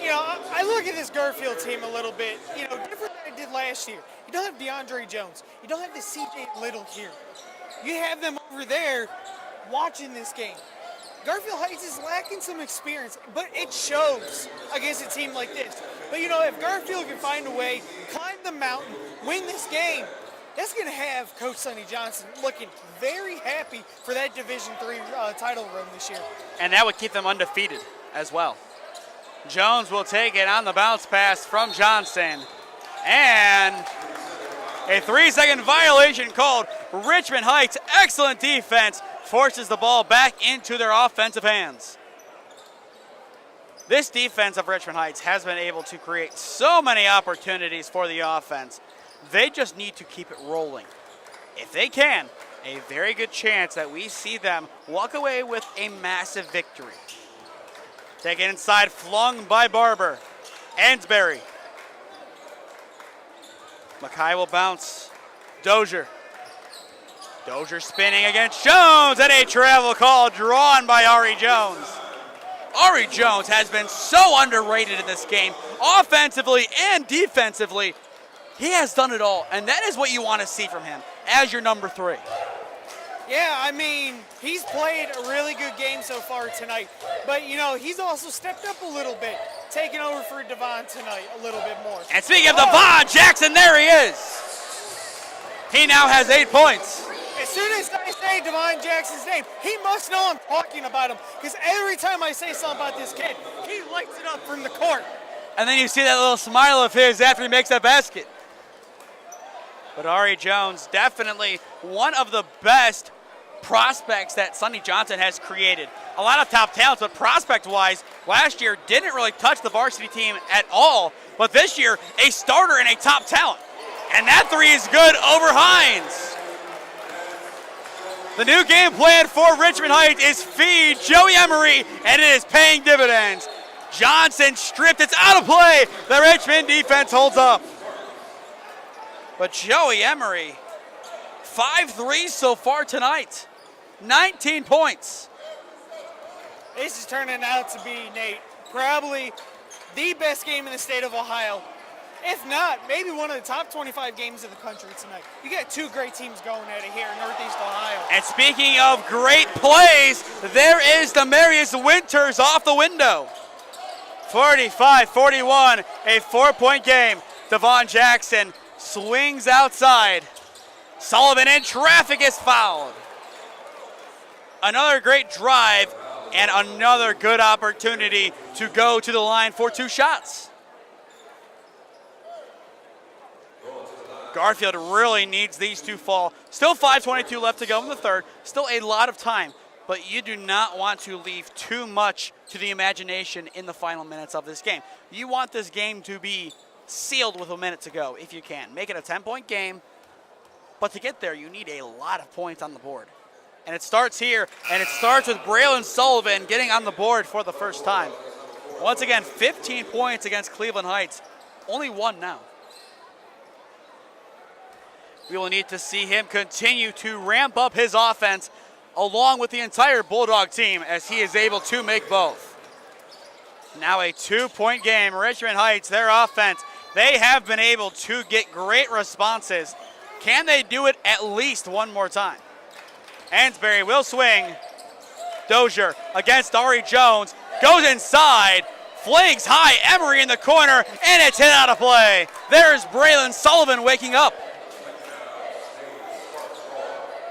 You know, I look at this Garfield team a little bit, you know, different than I did last year. You don't have DeAndre Jones. You don't have the CJ Little here. You have them over there watching this game. Garfield Heights is lacking some experience, but it shows against a team like this. But, you know, if Garfield can find a way, climb the mountain, win this game, that's going to have Coach Sonny Johnson looking very happy for that Division III title run this year. And that would keep them undefeated as well. Jones will take it on the bounce pass from Johnson. And a 3-second violation called. Richmond Heights, excellent defense, forces the ball back into their offensive hands. This defense of Richmond Heights has been able to create so many opportunities for the offense. They just need to keep it rolling. If they can, a very good chance that we see them walk away with a massive victory. Taken inside, flung by Barber. Ansbury. Mackay will bounce. Dozier. Dozier spinning against Jones, and a travel call drawn by Ari Jones. Ari Jones has been so underrated in this game, offensively and defensively. He has done it all, and that is what you want to see from him as your number 3. Yeah, I mean, he's played a really good game so far tonight. But, you know, he's also stepped up a little bit, taking over for Devon tonight a little bit more. And speaking of Devon Jackson, there he is. He now has 8 points. As soon as I say Devon Jackson's name, he must know I'm talking about him. Because every time I say something about this kid, he lights it up from the court. And then you see that little smile of his after he makes that basket. But Ari Jones, definitely one of the best prospects that Sonny Johnson has created. A lot of top talents, but prospect-wise, last year didn't really touch the varsity team at all. But this year, a starter and a top talent. And that three is good over Hines. The new game plan for Richmond Heights is feed Joey Emery, and it is paying dividends. Johnson stripped, it's out of play. The Richmond defense holds up. But Joey Emery, 5 threes so far tonight, 19 points. This is turning out to be, Nate, probably the best game in the state of Ohio. If not, maybe one of the top 25 games in the country tonight. You got 2 great teams going at it here in Northeast Ohio. And speaking of great plays, there is Demarius Winters off the window. 45-41, a 4-point game. Devon Jackson swings outside. Sullivan in traffic is fouled. Another great drive and another good opportunity to go to the line for 2 shots. Garfield really needs these to fall. Still 5:22 left to go in the third. Still a lot of time, but you do not want to leave too much to the imagination in the final minutes of this game. You want this game to be sealed with a minute to go if you can. Make it a 10-point game, but to get there, you need a lot of points on the board. And it starts here, and it starts with Braylon Sullivan getting on the board for the first time. Once again, 15 points against Cleveland Heights. Only 1 now. We will need to see him continue to ramp up his offense along with the entire Bulldog team as he is able to make both. Now a 2-point game. Richmond Heights, their offense, they have been able to get great responses. Can they do it at least one more time? Ansbury will swing. Dozier against Ari Jones. Goes inside. Flings high. Emery in the corner. And it's hit out of play. There's Braylon Sullivan waking up.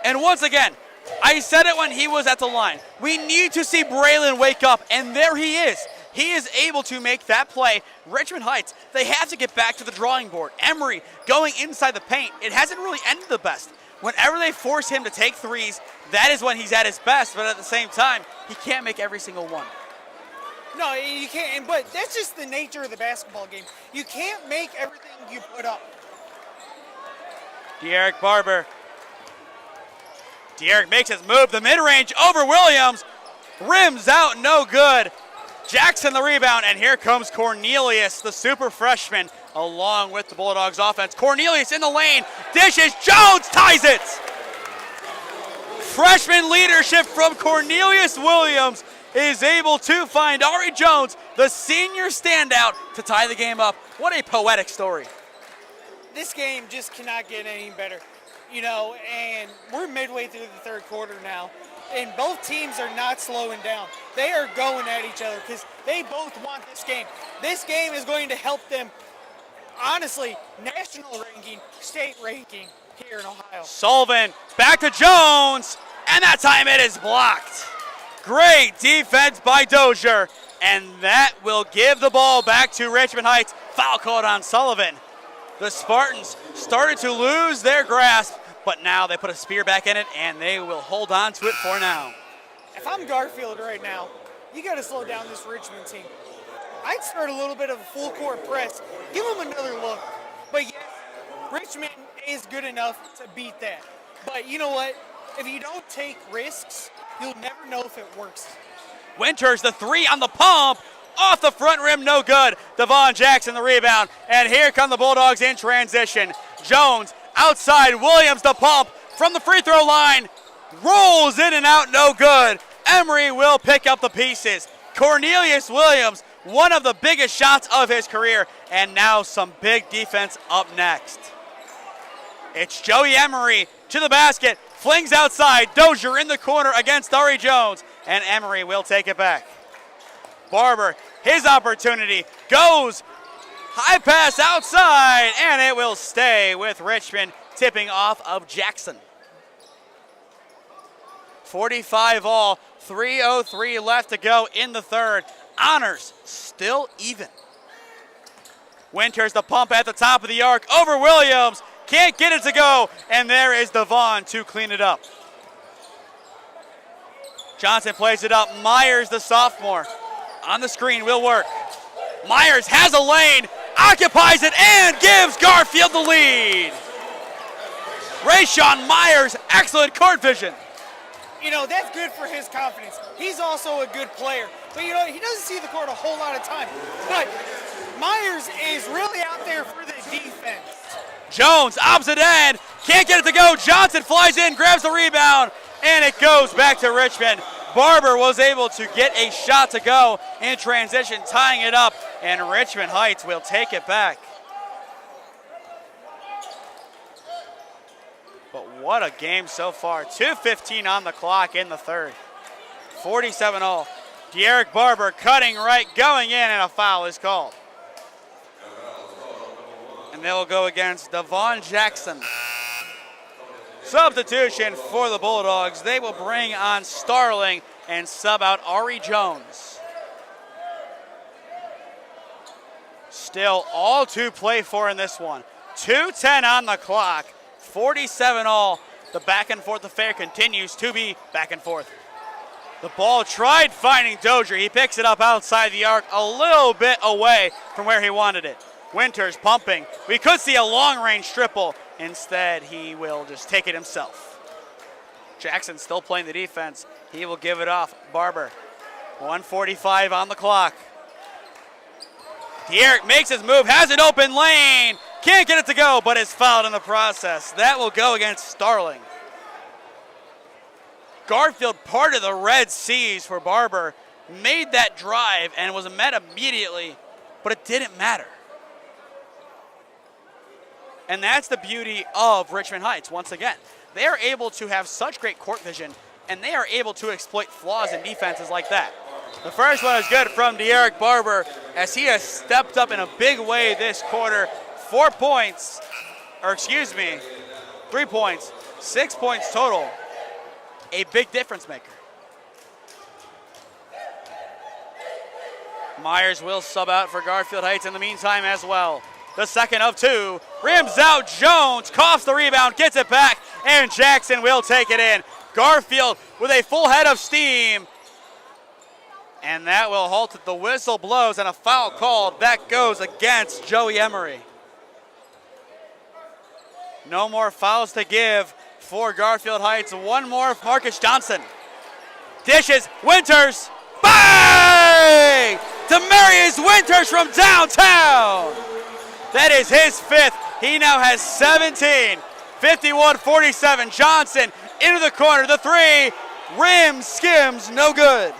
And once again, I said it when he was at the line. We need to see Braylon wake up, and there he is. He is able to make that play. Richmond Heights, they have to get back to the drawing board. Emery going inside the paint. It hasn't really ended the best. Whenever they force him to take threes, that is when he's at his best, but at the same time, he can't make every single one. No, you can't, but that's just the nature of the basketball game. You can't make everything you put up. De'Eric Barber. De'Eric makes his move, the mid-range over Williams. Rims out, no good. Jackson the rebound, and here comes Cornelius, the super freshman, along with the Bulldogs offense. Cornelius in the lane, dishes, Jones ties it! Freshman leadership from Cornelius Williams is able to find Ari Jones, the senior standout, to tie the game up. What a poetic story. This game just cannot get any better, and we're midway through the third quarter now, and both teams are not slowing down. They are going at each other because they both want this game. This game is going to help them, honestly, national ranking, state ranking here in Ohio. Sullivan back to Jones, and that time it is blocked. Great defense by Dozier, and that will give the ball back to Richmond Heights. Foul called on Sullivan. The Spartans started to lose their grasp, but now they put a spear back in it, and they will hold on to it for now. If I'm Garfield right now, you got to slow down this Richmond team. I'd start a little bit of a full court press, give them another look. But yes, Richmond is good enough to beat that. But you know what? If you don't take risks, you'll never know if it works. Winters, the three on the pump, off the front rim, no good. Devon Jackson, the rebound, and here come the Bulldogs in transition. Jones outside, Williams, the pump from the free throw line, rolls in and out, no good. Emery will pick up the pieces. Cornelius Williams, one of the biggest shots of his career, and now some big defense up next. It's Joey Emery to the basket, flings outside, Dozier in the corner against Ari Jones, and Emery will take it back. Barber, his opportunity, goes, high pass outside, and it will stay with Richmond, tipping off of Jackson. 45 all, 3:03 left to go in the third. Honors still even. Winters the pump at the top of the arc over Williams. Can't get it to go, and there is Devon to clean it up. Johnson plays it up. Myers, the sophomore, on the screen, will work. Myers has a lane, occupies it, and gives Garfield the lead. Rayshawn Myers, excellent court vision. That's good for his confidence. He's also a good player. But, he doesn't see the court a whole lot of time. But Myers is really out there for the defense. Jones, opposite end, can't get it to go. Johnson flies in, grabs the rebound, and it goes back to Richmond. Barber was able to get a shot to go in transition, tying it up, and Richmond Heights will take it back. But what a game so far. 2:15 on the clock in the third. 47 all. De'Eric Barber cutting right, going in, and a foul is called. And they will go against Devon Jackson. Substitution for the Bulldogs. They will bring on Starling and sub out Ari Jones. Still all to play for in this one. 2:10 on the clock. 47 all. The back and forth affair continues to be back and forth. The ball tried finding Dozier. He picks it up outside the arc, a little bit away from where he wanted it. Winters pumping. We could see a long-range triple. Instead, he will just take it himself. Jackson still playing the defense. He will give it off. Barber. 1:45 on the clock. De'Eric makes his move, has an open lane. Can't get it to go, but is fouled in the process. That will go against Starling. Garfield, part of the Red Seas for Barber, made that drive and was met immediately, but it didn't matter. And that's the beauty of Richmond Heights, once again. They are able to have such great court vision, and they are able to exploit flaws in defenses like that. The first one is good from De'Eric Barber, as he has stepped up in a big way this quarter. 3 points, 6 points total. a big difference maker. Myers will sub out for Garfield Heights in the meantime as well. The second of two, rims out Jones, coughs the rebound, gets it back, and Jackson will take it in. Garfield with a full head of steam. And that will halt it. The whistle blows and a foul called. That goes against Joey Emery. No more fouls to give for Garfield Heights. One more, Marcus Johnson. Dishes, Winters, bang! Demarius Winters from downtown. That is his fifth. He now has 17. 51-47. Johnson into the corner. The three, rim, skims, no good.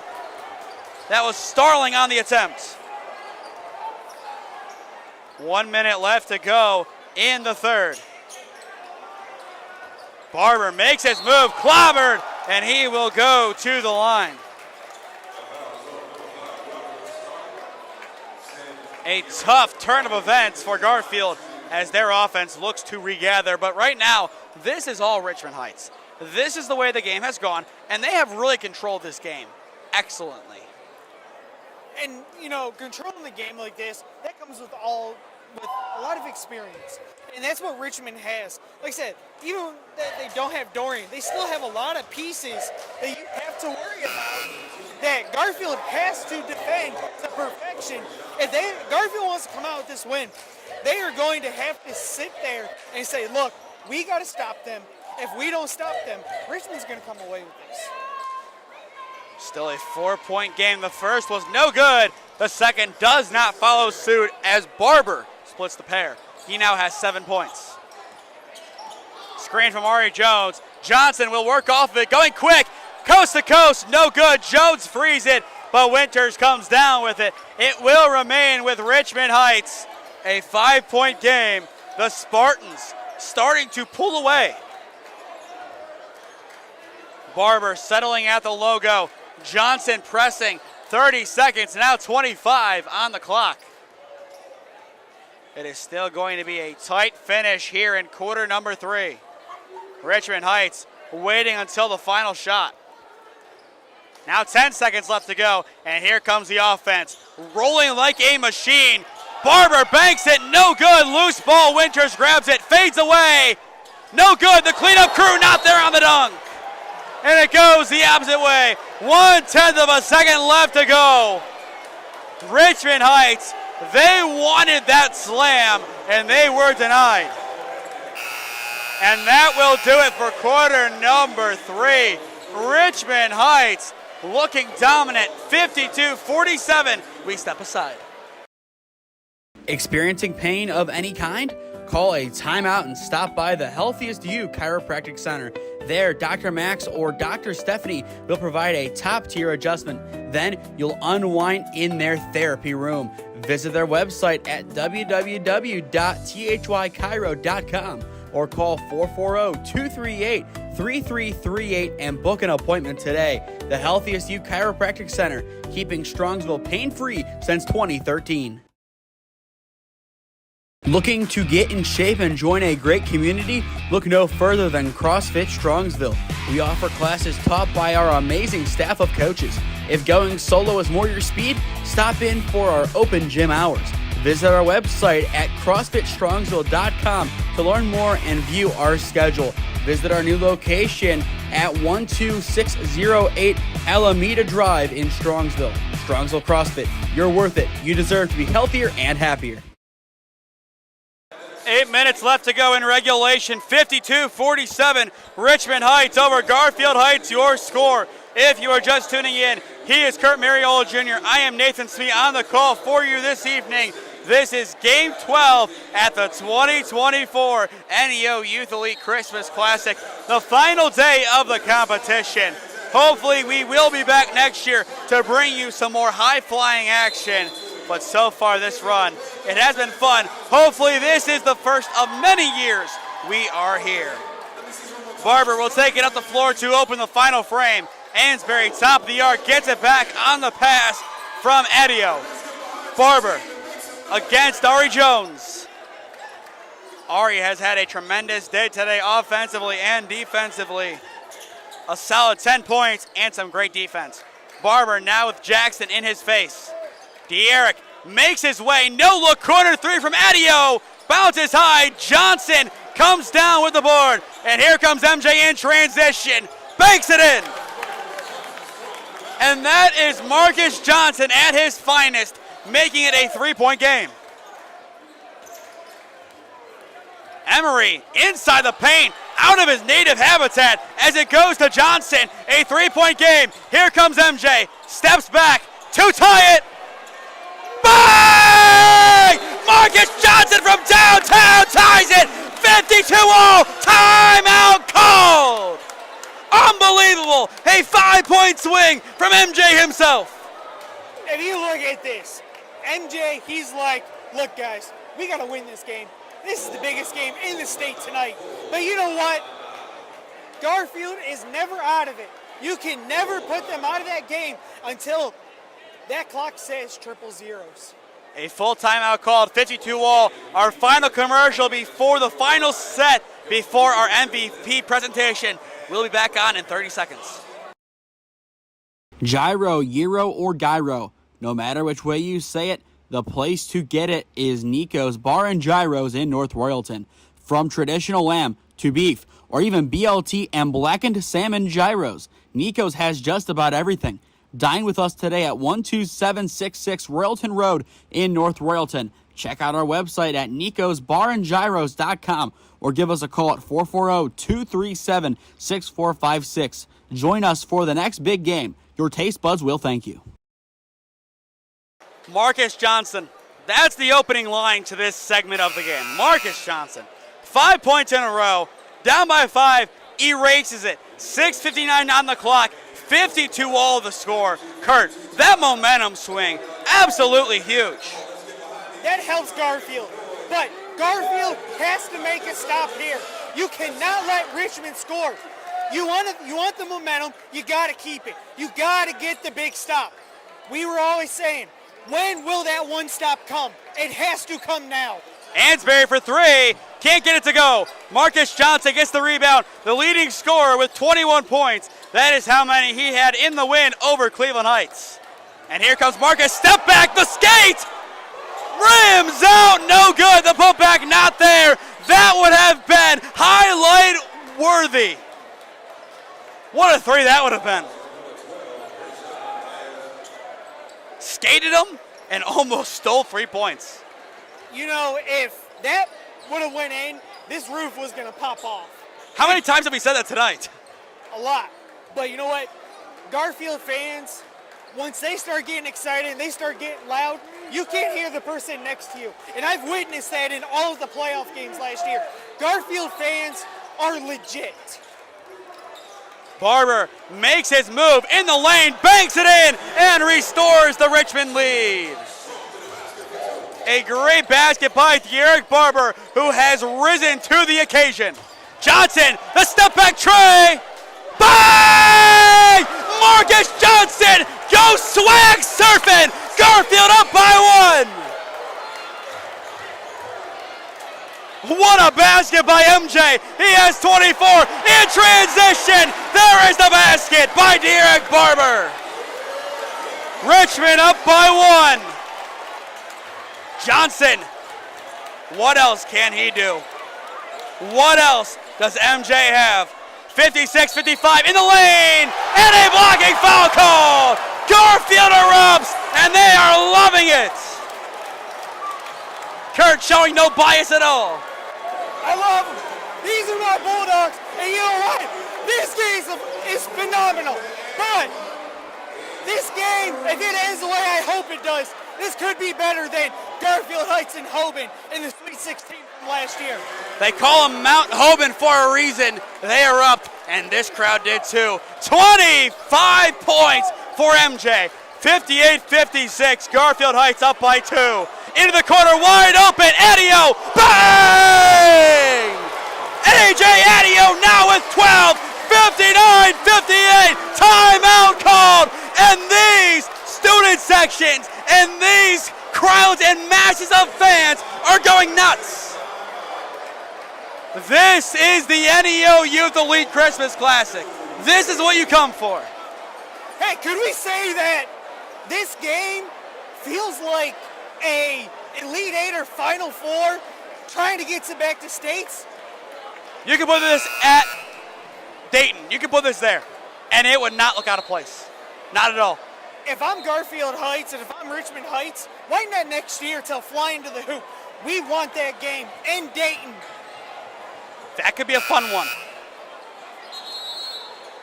That was Starling on the attempt. 1 minute left to go in the third. Barber makes his move, clobbered, and he will go to the line. A tough turn of events for Garfield as their offense looks to regather. But right now, this is all Richmond Heights. This is the way the game has gone, and they have really controlled this game excellently. And, you know, controlling the game like this, that comes with a lot of experience. And that's what Richmond has. Like I said, even that they don't have Dorian, they still have a lot of pieces that you have to worry about that Garfield has to defend to perfection. If Garfield wants to come out with this win, they are going to have to sit there and say, look, we got to stop them. If we don't stop them, Richmond's going to come away with this. Still a 4-point game. The first was no good. The second does not follow suit as Barber splits the pair. He now has 7 points. Screen from Ari Jones. Johnson will work off of it, going quick, coast to coast, no good. Jones frees it, but Winters comes down with it. It will remain with Richmond Heights. A 5-point game. The Spartans starting to pull away. Barber settling at the logo. Johnson pressing, 30 seconds, now 25 on the clock. It is still going to be a tight finish here in quarter number 3. Richmond Heights waiting until the final shot. Now 10 seconds left to go, and here comes the offense. Rolling like a machine. Barber banks it, no good. Loose ball, Winters grabs it, fades away. No good, the cleanup crew not there on the dunk. And it goes the opposite way. 1/10 of a second left to go. Richmond Heights, they wanted that slam, and they were denied. And that will do it for quarter number 3. Richmond Heights looking dominant, 52-47. We step aside. Experiencing pain of any kind? Call a timeout and stop by the Healthiest You Chiropractic Center. There, Dr. Max or Dr. Stephanie will provide a top-tier adjustment. Then you'll unwind in their therapy room. Visit their website at www.thychiro.com or call 440-238-3338 and book an appointment today. The Healthiest You Chiropractic Center, keeping Strongsville pain-free since 2013. Looking to get in shape and join a great community? Look no further than CrossFit Strongsville. We offer classes taught by our amazing staff of coaches. If going solo is more your speed, stop in for our open gym hours. Visit our website at CrossFitStrongsville.com to learn more and view our schedule. Visit our new location at 12608 Alameda Drive in Strongsville. Strongsville CrossFit, you're worth it. You deserve to be healthier and happier. 8 minutes left to go in regulation. 52-47, Richmond Heights over Garfield Heights, your score. If you are just tuning in, he is Kurt Mariola Jr. I am Nathan Smee on the call for you this evening. This is Game 12 at the 2024 NEO Youth Elite Christmas Classic, the final day of the competition. Hopefully we will be back next year to bring you some more high-flying action. But so far this run, it has been fun. Hopefully this is the first of many years we are here. Barber will take it up the floor to open the final frame. Ansbury, top of the arc, gets it back on the pass from Adio. Barber against Ari Jones. Ari has had a tremendous day today offensively and defensively. a solid 10 points and some great defense. Barber now with Jackson in his face. De'Eric makes his way, no-look corner three from Adio, bounces high, Johnson comes down with the board, and here comes MJ in transition, banks it in. And that is Marcus Johnson at his finest, making it a 3-point game. Emery inside the paint, out of his native habitat as it goes to Johnson. A 3-point game. Here comes MJ. Steps back to tie it. Bang! Marcus Johnson from downtown ties it. 52-all. Timeout called. Unbelievable. A 5-point swing from MJ himself. If you look at this, MJ, he's like, look, guys, we got to win this game. This is the biggest game in the state tonight. But you know what? Garfield is never out of it. You can never put them out of that game until that clock says triple zeros. A full timeout called, 52-all. Our final commercial before the final set, before our MVP presentation. We'll be back on in 30 seconds. Gyro, Gyro, or Gyro, no matter which way you say it, the place to get it is Nico's Bar and Gyros in North Royalton. From traditional lamb to beef, or even BLT and blackened salmon gyros, Nico's has just about everything. Dine with us today at 12766 Royalton Road in North Royalton. Check out our website at nicosbarandgyros.com or give us a call at 440-237-6456. Join us for the next big game. Your taste buds will thank you. Marcus Johnson. That's the opening line to this segment of the game. Marcus Johnson. 5 points in a row. Down by 5. Erases it. 6:59 on the clock. 52-all the score. Kurt, that momentum swing, absolutely huge. That helps Garfield. But Garfield has to make a stop here. You cannot let Richmond score. You want the momentum, you got to keep it. You got to get the big stop. We were always saying, when will that one stop come? It has to come now. Ansberry for three. Can't get it to go. Marcus Johnson gets the rebound. The leading scorer with 21 points. That is how many he had in the win over Cleveland Heights. And here comes Marcus. Step back. The skate. Rims out. No good. The putback not there. That would have been highlight worthy. What a three that would have been. Skated him and almost stole 3 points. You know, if that would have went in, this roof was going to pop off. How many times have we said that tonight? A lot. But you know what? Garfield fans, once they start getting excited and they start getting loud, you can't hear the person next to you. And I've witnessed that in all of the playoff games last year. Garfield fans are legit. Barber makes his move in the lane, banks it in, and restores the Richmond lead. A great basket by De'Eric Barber, who has risen to the occasion. Johnson, the step back tray. Bang! Marcus Johnson goes swag surfing. Garfield up by 1. What a basket by MJ. He has 24 in transition. There is the basket by De'Eric Barber. Richmond up by 1. Johnson, what else can he do? What else does MJ have? 56-55 in the lane, and a blocking foul call. Garfield erupts, and they are loving it. Kurt showing no bias at all. I love them. These are my Bulldogs, and you know what? This game is phenomenal. But this game, if it ends the way I hope it does, this could be better than Garfield Heights and Hoban in the Sweet 16 from last year. They call them Mount Hoban for a reason. They erupt, and this crowd did too. 25 points for MJ. 58-56, Garfield Heights up by 2. Into the corner, wide open, Adio, bang! AJ Adio now with 12, 59-58, timeout called, and these student sections and these crowds and masses of fans are going nuts. This is the NEO Youth Elite Christmas Classic. This is what you come for. Hey, could we say that this game feels like a Elite Eight or Final Four trying to get back to states? You can put this at Dayton. You can put this there, and it would not look out of place. Not at all. If I'm Garfield Heights and if I'm Richmond Heights, why not next year till flying to the hoop? We want that game in Dayton. That could be a fun one.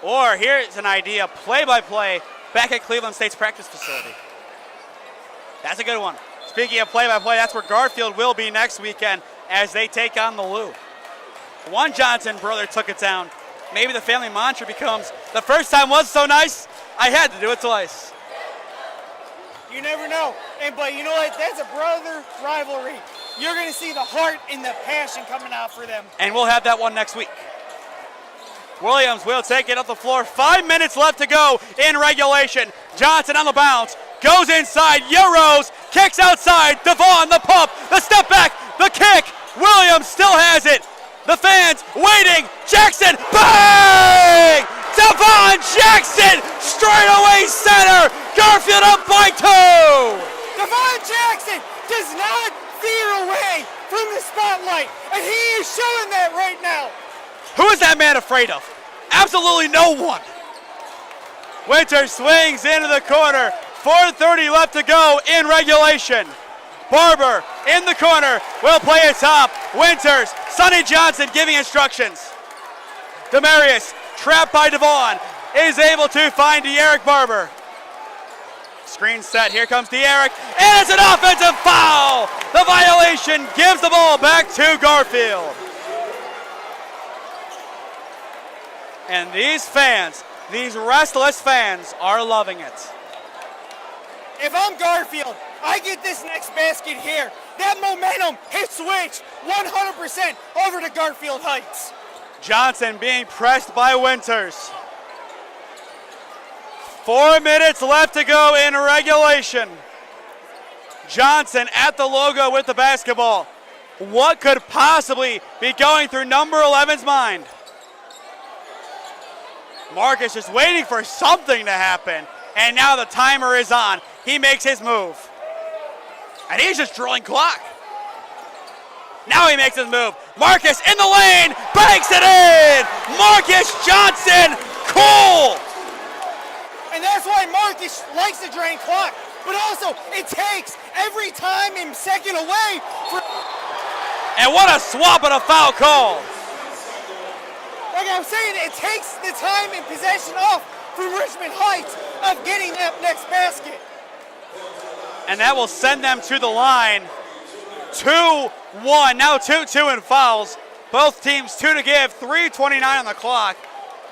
Or here's an idea, play-by-play back at Cleveland State's practice facility. That's a good one. Speaking of play-by-play, that's where Garfield will be next weekend as they take on the Lou. One Johnson brother took it down. Maybe the family mantra becomes, the first time was so nice, I had to do it twice. You never know. But you know what? That's a brother rivalry. You're going to see the heart and the passion coming out for them. And we'll have that one next week. Williams will take it up the floor. 5 minutes left to go in regulation. Johnson on the bounce. Goes inside. Euros. Kicks outside. Devon, the pump. The step back. The kick. Williams still has it. The fans waiting. Jackson. Bang! Devon Jackson. Straightaway center. Garfield up by 2. Devon Jackson does not veer away from the spotlight. And he is showing that right now. Who is that man afraid of? Absolutely no one. Winter swings into the corner. 4:30 left to go in regulation. Barber in the corner will play it top. Winters, Sonny Johnson giving instructions. Demarius, trapped by Devon, is able to find De'Eric Barber. Screen set, here comes De'Eric, and it's an offensive foul! The violation gives the ball back to Garfield. And these fans, these restless fans, are loving it. If I'm Garfield, I get this next basket here. That momentum has switched 100% over to Garfield Heights. Johnson being pressed by Winters. 4 minutes left to go in regulation. Johnson at the logo with the basketball. What could possibly be going through number 11's mind? Marcus just waiting for something to happen. And now the timer is on. He makes his move. And he's just drawing clock. Now he makes his move. Marcus in the lane, banks it in! Marcus Johnson, cool! And that's why Marcus likes to drain clock. But also, it takes every time and second away. And what a swap and a foul call. Like I'm saying, it takes the time and possession off from Richmond Heights of getting that next basket. And that will send them to the line. 2-1, now 2-2 in fouls. Both teams 2 to give, 3:29 on the clock.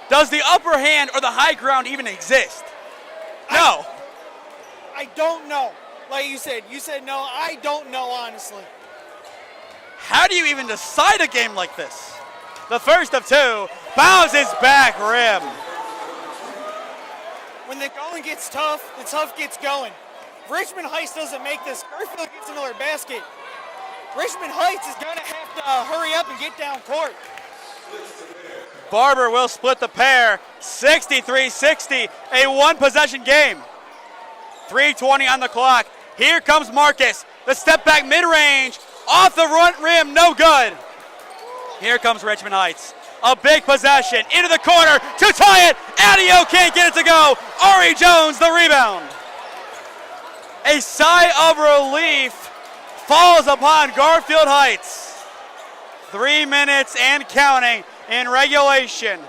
Does the upper hand or the high ground even exist? No. I don't know. Like you said no. I don't know, honestly. How do you even decide a game like this? The first of 2, bounces back rim. When the going gets tough, the tough gets going. If Richmond Heights doesn't make this, Garfield gets another basket. Richmond Heights is going to have to hurry up and get down court. Barber will split the pair, 63-60, a one-possession game. 3:20 on the clock. Here comes Marcus. The step back mid-range, off the front rim, no good. Here comes Richmond Heights. A big possession, into the corner to tie it. Adio can't get it to go. Ari Jones, the rebound. A sigh of relief falls upon Garfield Heights. 3 minutes and counting in regulation.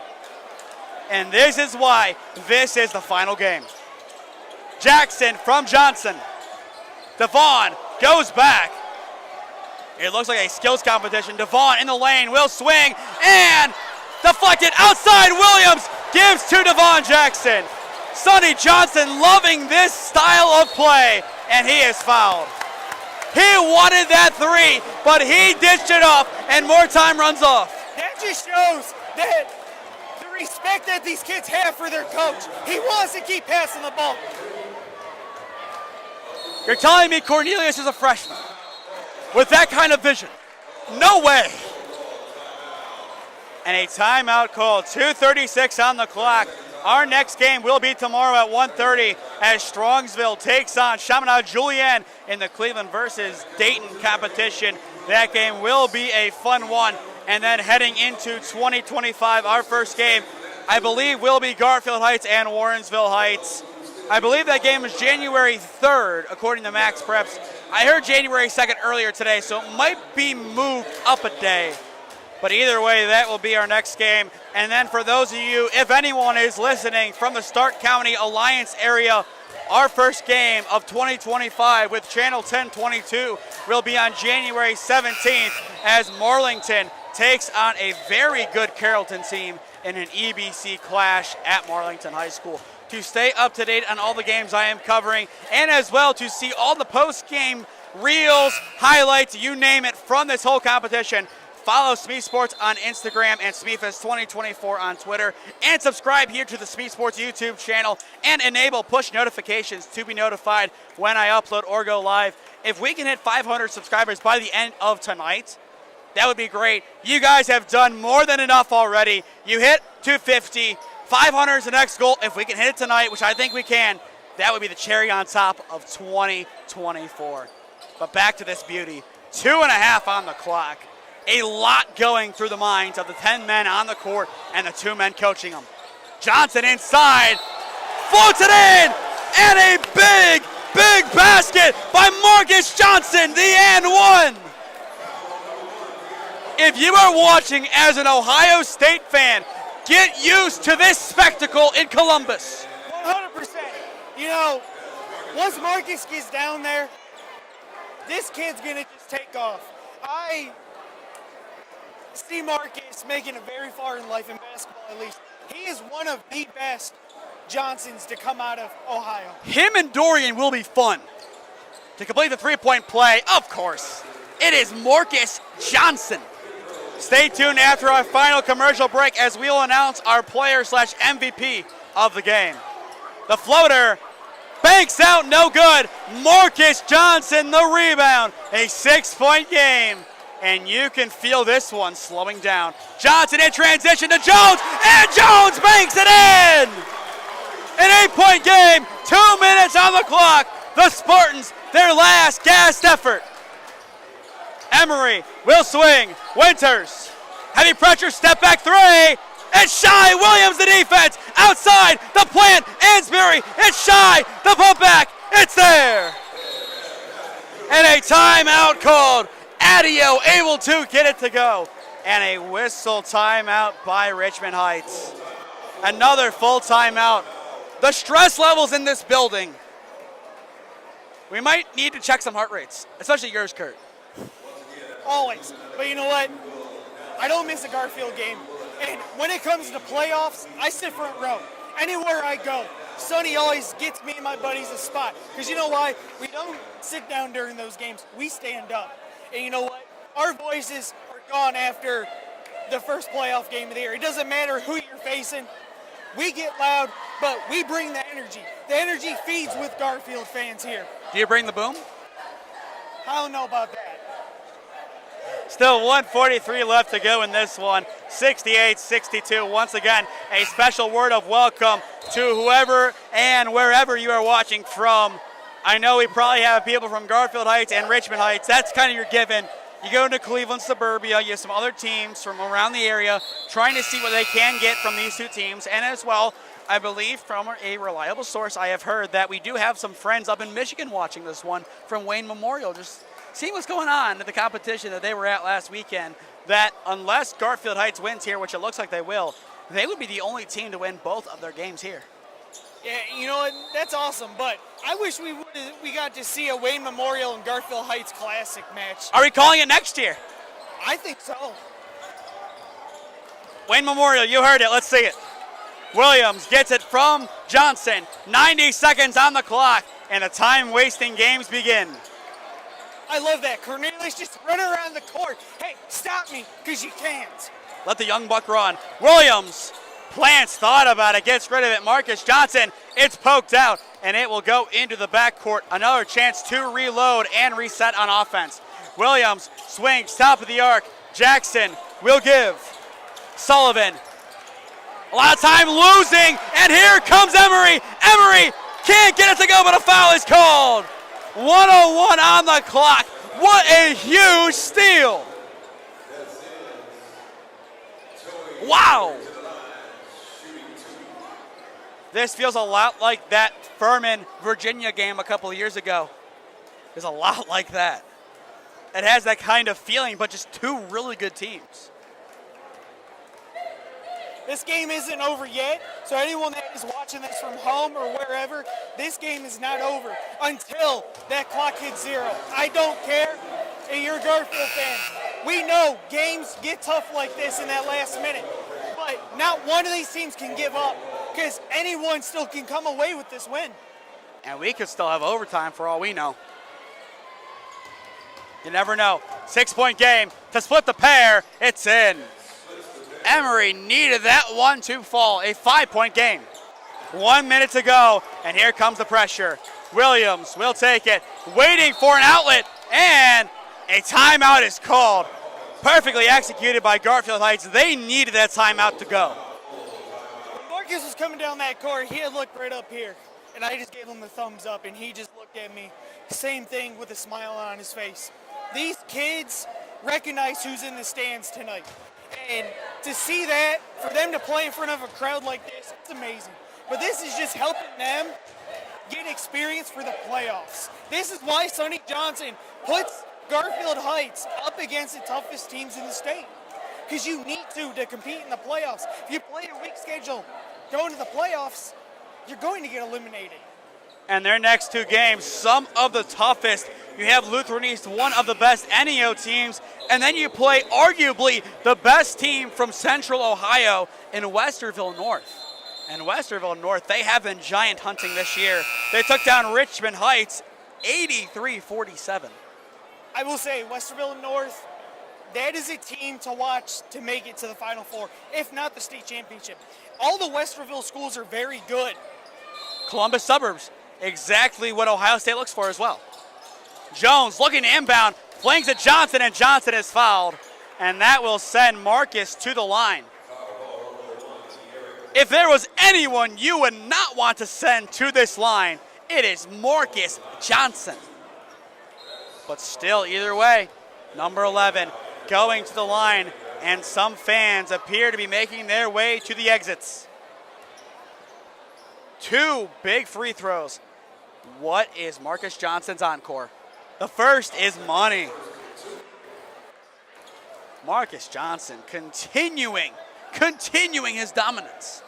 And this is why this is the final game. Jackson from Johnson. Devon goes back. It looks like a skills competition. Devon in the lane will swing and deflected outside. Williams gives to Devon Jackson. Sonny Johnson loving this style of play, and he is fouled. He wanted that 3, but he dished it off, and more time runs off. That just shows that the respect that these kids have for their coach. He wants to keep passing the ball. You're telling me Cornelius is a freshman with that kind of vision? No way. and a timeout called. 2:36 on the clock. Our next game will be tomorrow at 1:30 as Strongsville takes on Chaminade Julienne in the Cleveland versus Dayton competition. That game will be a fun one. And then heading into 2025, our first game, I believe, will be Garfield Heights and Warrensville Heights. I believe that game is January 3rd, according to Max Preps. I heard January 2nd earlier today, so it might be moved up a day. But either way, that will be our next game. And then for those of you, if anyone is listening from the Stark County Alliance area, our first game of 2025 with Channel 1022 will be on January 17th as Marlington takes on a very good Carrollton team in an EBC clash at Marlington High School. To stay up to date on all the games I am covering, and as well to see all the post-game reels, highlights, you name it, from this whole competition, follow SmeeSports on Instagram and SmeeFest2024 on Twitter, and subscribe here to the SmeeSports YouTube channel and enable push notifications to be notified when I upload or go live. If we can hit 500 subscribers by the end of tonight, that would be great. You guys have done more than enough already. You hit 250. 500 is the next goal. If we can hit it tonight, which I think we can, that would be the cherry on top of 2024. But back to this beauty. 2.5 on the clock. A lot going through the minds of the 10 men on the court and the 2 men coaching them. Johnson inside, floats it in, and a big, big basket by Marcus Johnson, the and one. If you are watching as an Ohio State fan, get used to this spectacle in Columbus. 100%. You know, once Marcus gets down there, this kid's going to just take off. I see Marcus making it very far in life in basketball, at least. He is one of the best Johnsons to come out of Ohio. Him and Dorian will be fun. To complete the three-point play, of course, it is Marcus Johnson. Stay tuned after our final commercial break as we'll announce our player/MVP of the game. The floater banks out, no good. Marcus Johnson, the rebound. A 6-point game. And you can feel this one slowing down. Johnson in transition to Jones, and Jones banks it in! An 8-point game, 2 minutes on the clock. The Spartans, their last gassed effort. Emery will swing. Winters. Heavy pressure, step back 3. It's Shy Williams, the defense. Outside, the plant. Ansbury. It's Shy. The pump back. It's there. And a timeout called. Adio able to get it to go. And a whistle timeout by Richmond Heights. Another full timeout. The stress levels in this building. We might need to check some heart rates, especially yours, Kurt. Always. But you know what? I don't miss a Garfield game. And when it comes to playoffs, I sit front row. Anywhere I go, Sonny always gets me and my buddies a spot. Because you know why? We don't sit down during those games. We stand up. And you know what? Our voices are gone after the first playoff game of the year. It doesn't matter who you're facing. We get loud, but we bring the energy. The energy feeds with Garfield fans here. Do you bring the boom? I don't know about that. Still 1:43 left to go in this one. 68-62. Once again, a special word of welcome to whoever and wherever you are watching from. I know we probably have people from Garfield Heights and Richmond Heights. That's kind of your given. You go into Cleveland suburbia, you have some other teams from around the area trying to see what they can get from these 2 teams. And as well, I believe from a reliable source, I have heard that we do have some friends up in Michigan watching this one from Wayne Memorial, just seeing what's going on at the competition that they were at last weekend, that unless Garfield Heights wins here, which it looks like they will, they would be the only team to win both of their games here. Yeah, you know what? That's awesome, but I wish we got to see a Wayne Memorial and Garfield Heights Classic match. Are we calling it next year? I think so. Wayne Memorial, you heard it. Let's see it. Williams gets it from Johnson. 90 seconds on the clock, and the time-wasting games begin. I love that. Cornelius just run around the court. Hey, stop me, because you can't. Let the young buck run. Williams plants, thought about it, gets rid of it. Marcus Johnson, it's poked out, and it will go into the backcourt. Another chance to reload and reset on offense. Williams swings, top of the arc. Jackson will give. Sullivan. A lot of time losing, and here comes Emery. Emery can't get it to go, but a foul is called. 1:01 on the clock. What a huge steal. Wow. This feels a lot like that Furman, Virginia game a couple of years ago. There's a lot like that. It has that kind of feeling, but just two really good teams. This game isn't over yet, so anyone that is watching this from home or wherever, this game is not over until that clock hits 0. I don't care if you're a Garfield fan. We know games get tough like this in that last minute, but not one of these teams can give up because anyone still can come away with this win. And we could still have overtime for all we know. You never know. 6-point game to split the pair. It's in. Emery needed that one to fall. A 5-point game. 1 minute to go, and here comes the pressure. Williams will take it, waiting for an outlet, and a timeout is called. Perfectly executed by Garfield Heights. They needed that timeout to go. When Marcus was coming down that court, he had looked right up here, and I just gave him the thumbs up, and he just looked at me. Same thing with a smile on his face. These kids recognize who's in the stands tonight. And to see that, for them to play in front of a crowd like this, it's amazing. But this is just helping them get experience for the playoffs. This is why Sonny Johnson puts Garfield Heights up against the toughest teams in the state. Because you need to compete in the playoffs. If you play a weak schedule going to the playoffs, you're going to get eliminated. And their next two games, some of the toughest. You have Lutheran East, one of the best NEO teams, and then you play arguably the best team from Central Ohio in Westerville North. And Westerville North, they have been giant hunting this year. They took down Richmond Heights 83-47. I will say, Westerville North, that is a team to watch to make it to the Final Four, if not the state championship. All the Westerville schools are very good. Columbus Suburbs, exactly what Ohio State looks for as well. Jones looking to inbound, flings at Johnson, and Johnson is fouled. And that will send Marcus to the line. If there was anyone you would not want to send to this line, it is Marcus Johnson. But still, either way, number 11 going to the line, and some fans appear to be making their way to the exits. Two big free throws. What is Marcus Johnson's encore? The first is money. Marcus Johnson continuing his dominance.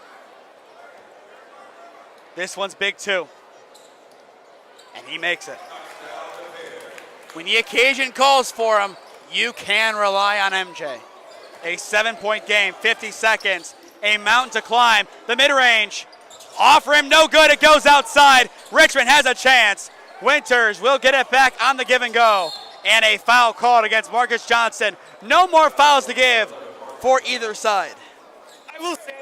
This one's big too. And he makes it. When the occasion calls for him, you can rely on MJ. A 7-point game, 50 seconds, a mountain to climb, the mid-range. Off rim, no good, it goes outside. Richmond has a chance. Winters will get it back on the give and go. And a foul called against Marcus Johnson. No more fouls to give for either side. I will say,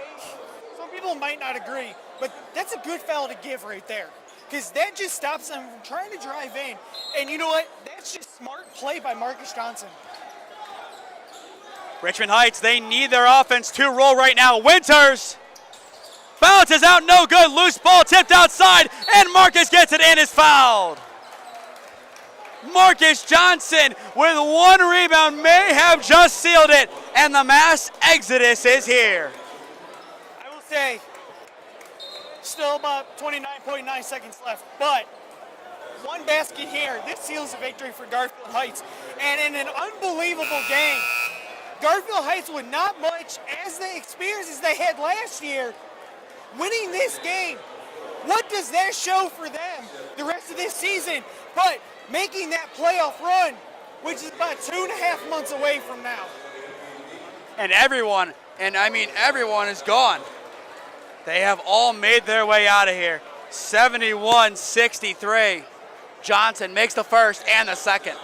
some people might not agree, but that's a good foul to give right there. Because that just stops them from trying to drive in. And you know what? That's just smart play by Marcus Johnson. Richmond Heights, they need their offense to roll right now. Winters bounces out, no good. Loose ball tipped outside, and Marcus gets it and is fouled. Marcus Johnson with one rebound may have just sealed it, and the mass exodus is here. I will say, still about 29.9 seconds left, but one basket here, this seals the victory for Garfield Heights. And in an unbelievable game, Garfield Heights with not much as the experience as they had last year, winning this game. What does that show for them the rest of this season? But making that playoff run, which is about 2.5 months away from now. And everyone is gone. They have all made their way out of here. 71-63. Johnson makes the first and the second.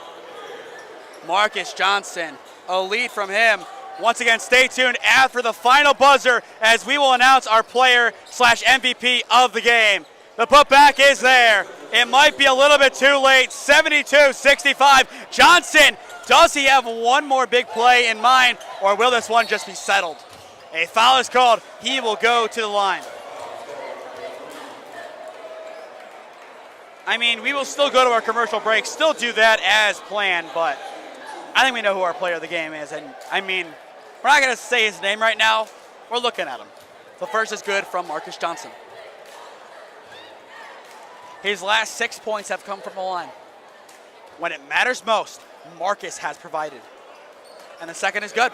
Marcus Johnson, a lead from him. Once again, stay tuned after the final buzzer as we will announce our player/MVP of the game. The putback is there. It might be a little bit too late. 72-65. Johnson, does he have one more big play in mind, or will this one just be settled? A foul is called. He will go to the line. I mean, we will still go to our commercial break, still do that as planned, but I think we know who our player of the game is. And I mean, we're not going to say his name right now. We're looking at him. The first is good from Marcus Johnson. His last 6 points have come from the line. When it matters most, Marcus has provided. And the second is good.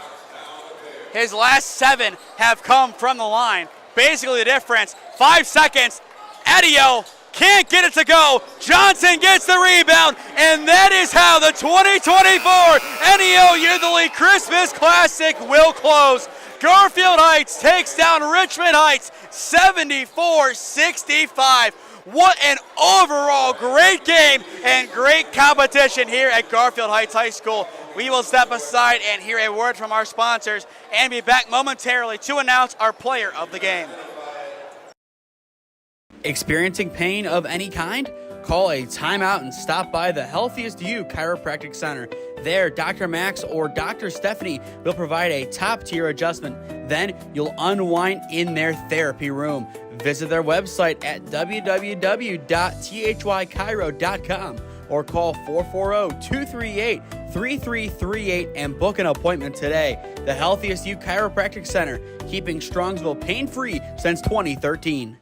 His last 7 have come from the line. Basically the difference, 5 seconds. Adio can't get it to go. Johnson gets the rebound, and that is how the 2024 NEO Youth Elite Christmas Classic will close. Garfield Heights takes down Richmond Heights 74-65. What an overall great game and great competition here at Garfield Heights High School. We will step aside and hear a word from our sponsors and be back momentarily to announce our player of the game. Experiencing pain of any kind? Call a timeout and stop by the Healthiest You Chiropractic Center. There, Dr. Max or Dr. Stephanie will provide a top-tier adjustment. Then you'll unwind in their therapy room. Visit their website at www.thychiro.com or call 440-238-3338 and book an appointment today. The Healthiest You Chiropractic Center, keeping Strongsville pain-free since 2013.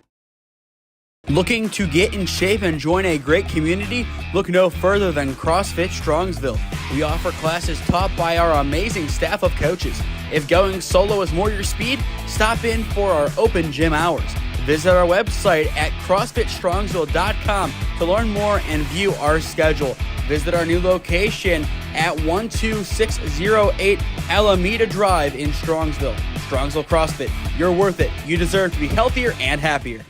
Looking to get in shape and join a great community? Look no further than CrossFit Strongsville. We offer classes taught by our amazing staff of coaches. If going solo is more your speed, stop in for our open gym hours. Visit our website at CrossFitStrongsville.com to learn more and view our schedule. Visit our new location at 12608 Alameda Drive in Strongsville. Strongsville CrossFit, you're worth it. You deserve to be healthier and happier.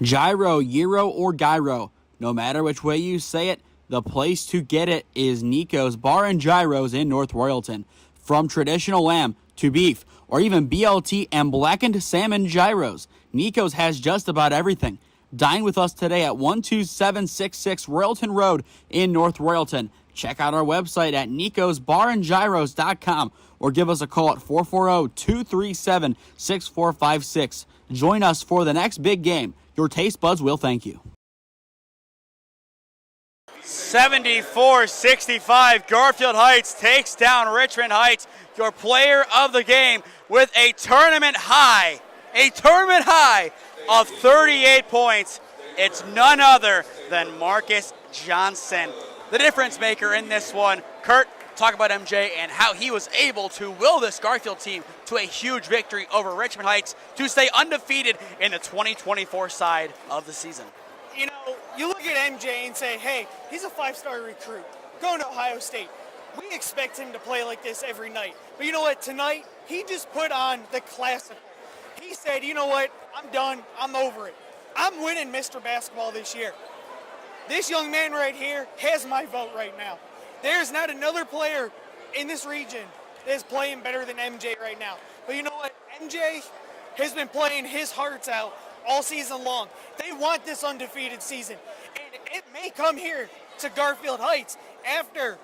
Gyro, Gyro, or Gyro. No matter which way you say it, the place to get it is Nico's Bar and Gyros in North Royalton. From traditional lamb to beef, or even BLT and blackened salmon gyros, Nico's has just about everything. Dine with us today at 12766 Royalton Road in North Royalton. Check out our website at nicosbarandgyros.com or give us a call at 440-237-6456. Join us for the next big game. Your taste buds will thank you. 74-65, Garfield Heights takes down Richmond Heights. Your player of the game with a tournament high of 38 points. It's none other than Marcus Johnson, the difference maker in this one. Kurt, talk about MJ and how he was able to will this Garfield team to a huge victory over Richmond Heights to stay undefeated in the 2024 side of the season. You know, you look at MJ and say, hey, he's a 5-star recruit going to Ohio State. We expect him to play like this every night. But you know what? Tonight, he just put on the classic. He said, you know what? I'm done. I'm over it. I'm winning Mr. Basketball this year. This young man right here has my vote right now. There's not another player in this region that is playing better than MJ right now. But you know what? MJ has been playing his hearts out all season long. They want this undefeated season. And it may come here to Garfield Heights after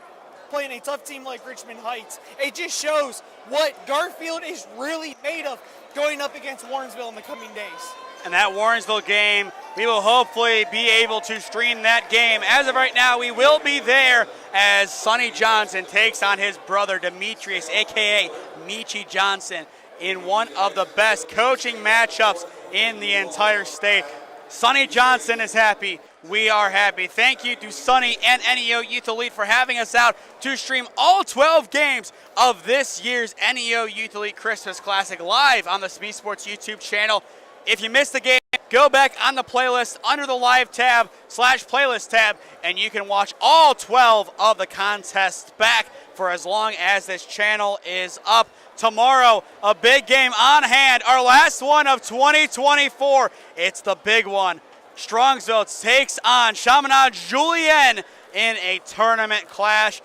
playing a tough team like Richmond Heights. It just shows what Garfield is really made of going up against Warrensville in the coming days. And that Warrensville game, we will hopefully be able to stream that game. As of right now, we will be there as Sonny Johnson takes on his brother Demetrius, a.k.a. Michi Johnson, in one of the best coaching matchups in the entire state. Sonny Johnson is happy. We are happy. Thank you to Sonny and NEO Youth Elite for having us out to stream all 12 games of this year's NEO Youth Elite Christmas Classic live on the SmeeSports YouTube channel. If you missed the game, go back on the playlist under the live tab /playlist tab, and you can watch all 12 of the contests back for as long as this channel is up. Tomorrow, a big game on hand, our last one of 2024. It's the big one. Strongsville takes on Chaminade Julienne in a tournament clash.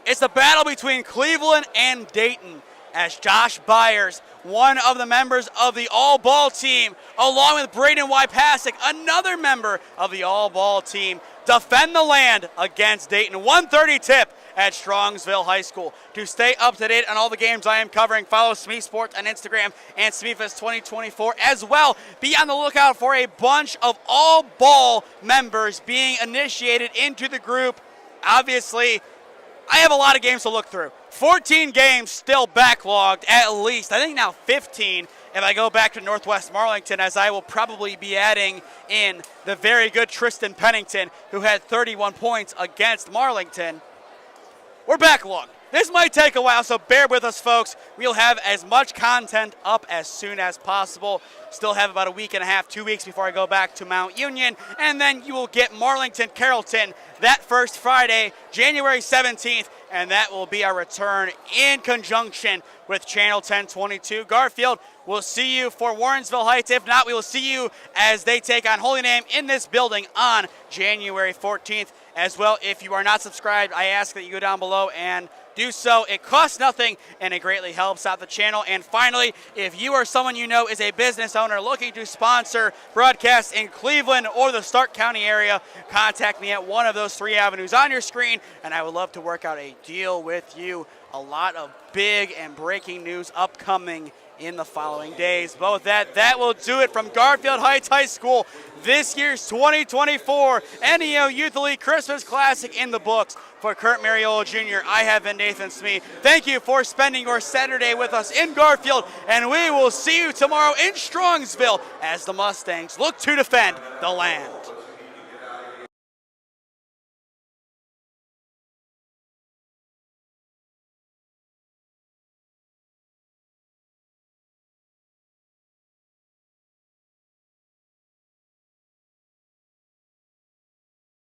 It's the battle between Cleveland and Dayton as Josh Byers, one of the members of the all-ball team, along with Braden Wypasek, another member of the all-ball team, defend the land against Dayton. 1:30 tip at Strongsville High School. To stay up to date on all the games I am covering, follow SmeeSports on Instagram and SmeeFest 2024 as well. Be on the lookout for a bunch of all ball members being initiated into the group. Obviously, I have a lot of games to look through. 14 games still backlogged, at least. I think now 15 if I go back to Northwest Marlington, as I will probably be adding in the very good Tristan Pennington, who had 31 points against Marlington. We're backlogged. This might take a while, so bear with us, folks. We'll have as much content up as soon as possible. Still have about a week and a half, 2 weeks before I go back to Mount Union. And then you will get Marlington Carrollton that first Friday, January 17th. And that will be our return in conjunction with Channel 1022. Garfield, we'll see you for Warrensville Heights. If not, we will see you as they take on Holy Name in this building on January 14th. As well, if you are not subscribed, I ask that you go down below and do so. It costs nothing, and it greatly helps out the channel. And finally, if you or someone you know is a business owner looking to sponsor broadcasts in Cleveland or the Stark County area, contact me at one of those 3 avenues on your screen, and I would love to work out a deal with you. A lot of big and breaking news upcoming in the following days. But with that will do it from Garfield Heights High School. This year's 2024 NEO Youth League Christmas Classic in the books. For Kurt Mariola Jr., I have been Nathan Smee. Thank you for spending your Saturday with us in Garfield, and we will see you tomorrow in Strongsville as the Mustangs look to defend the land.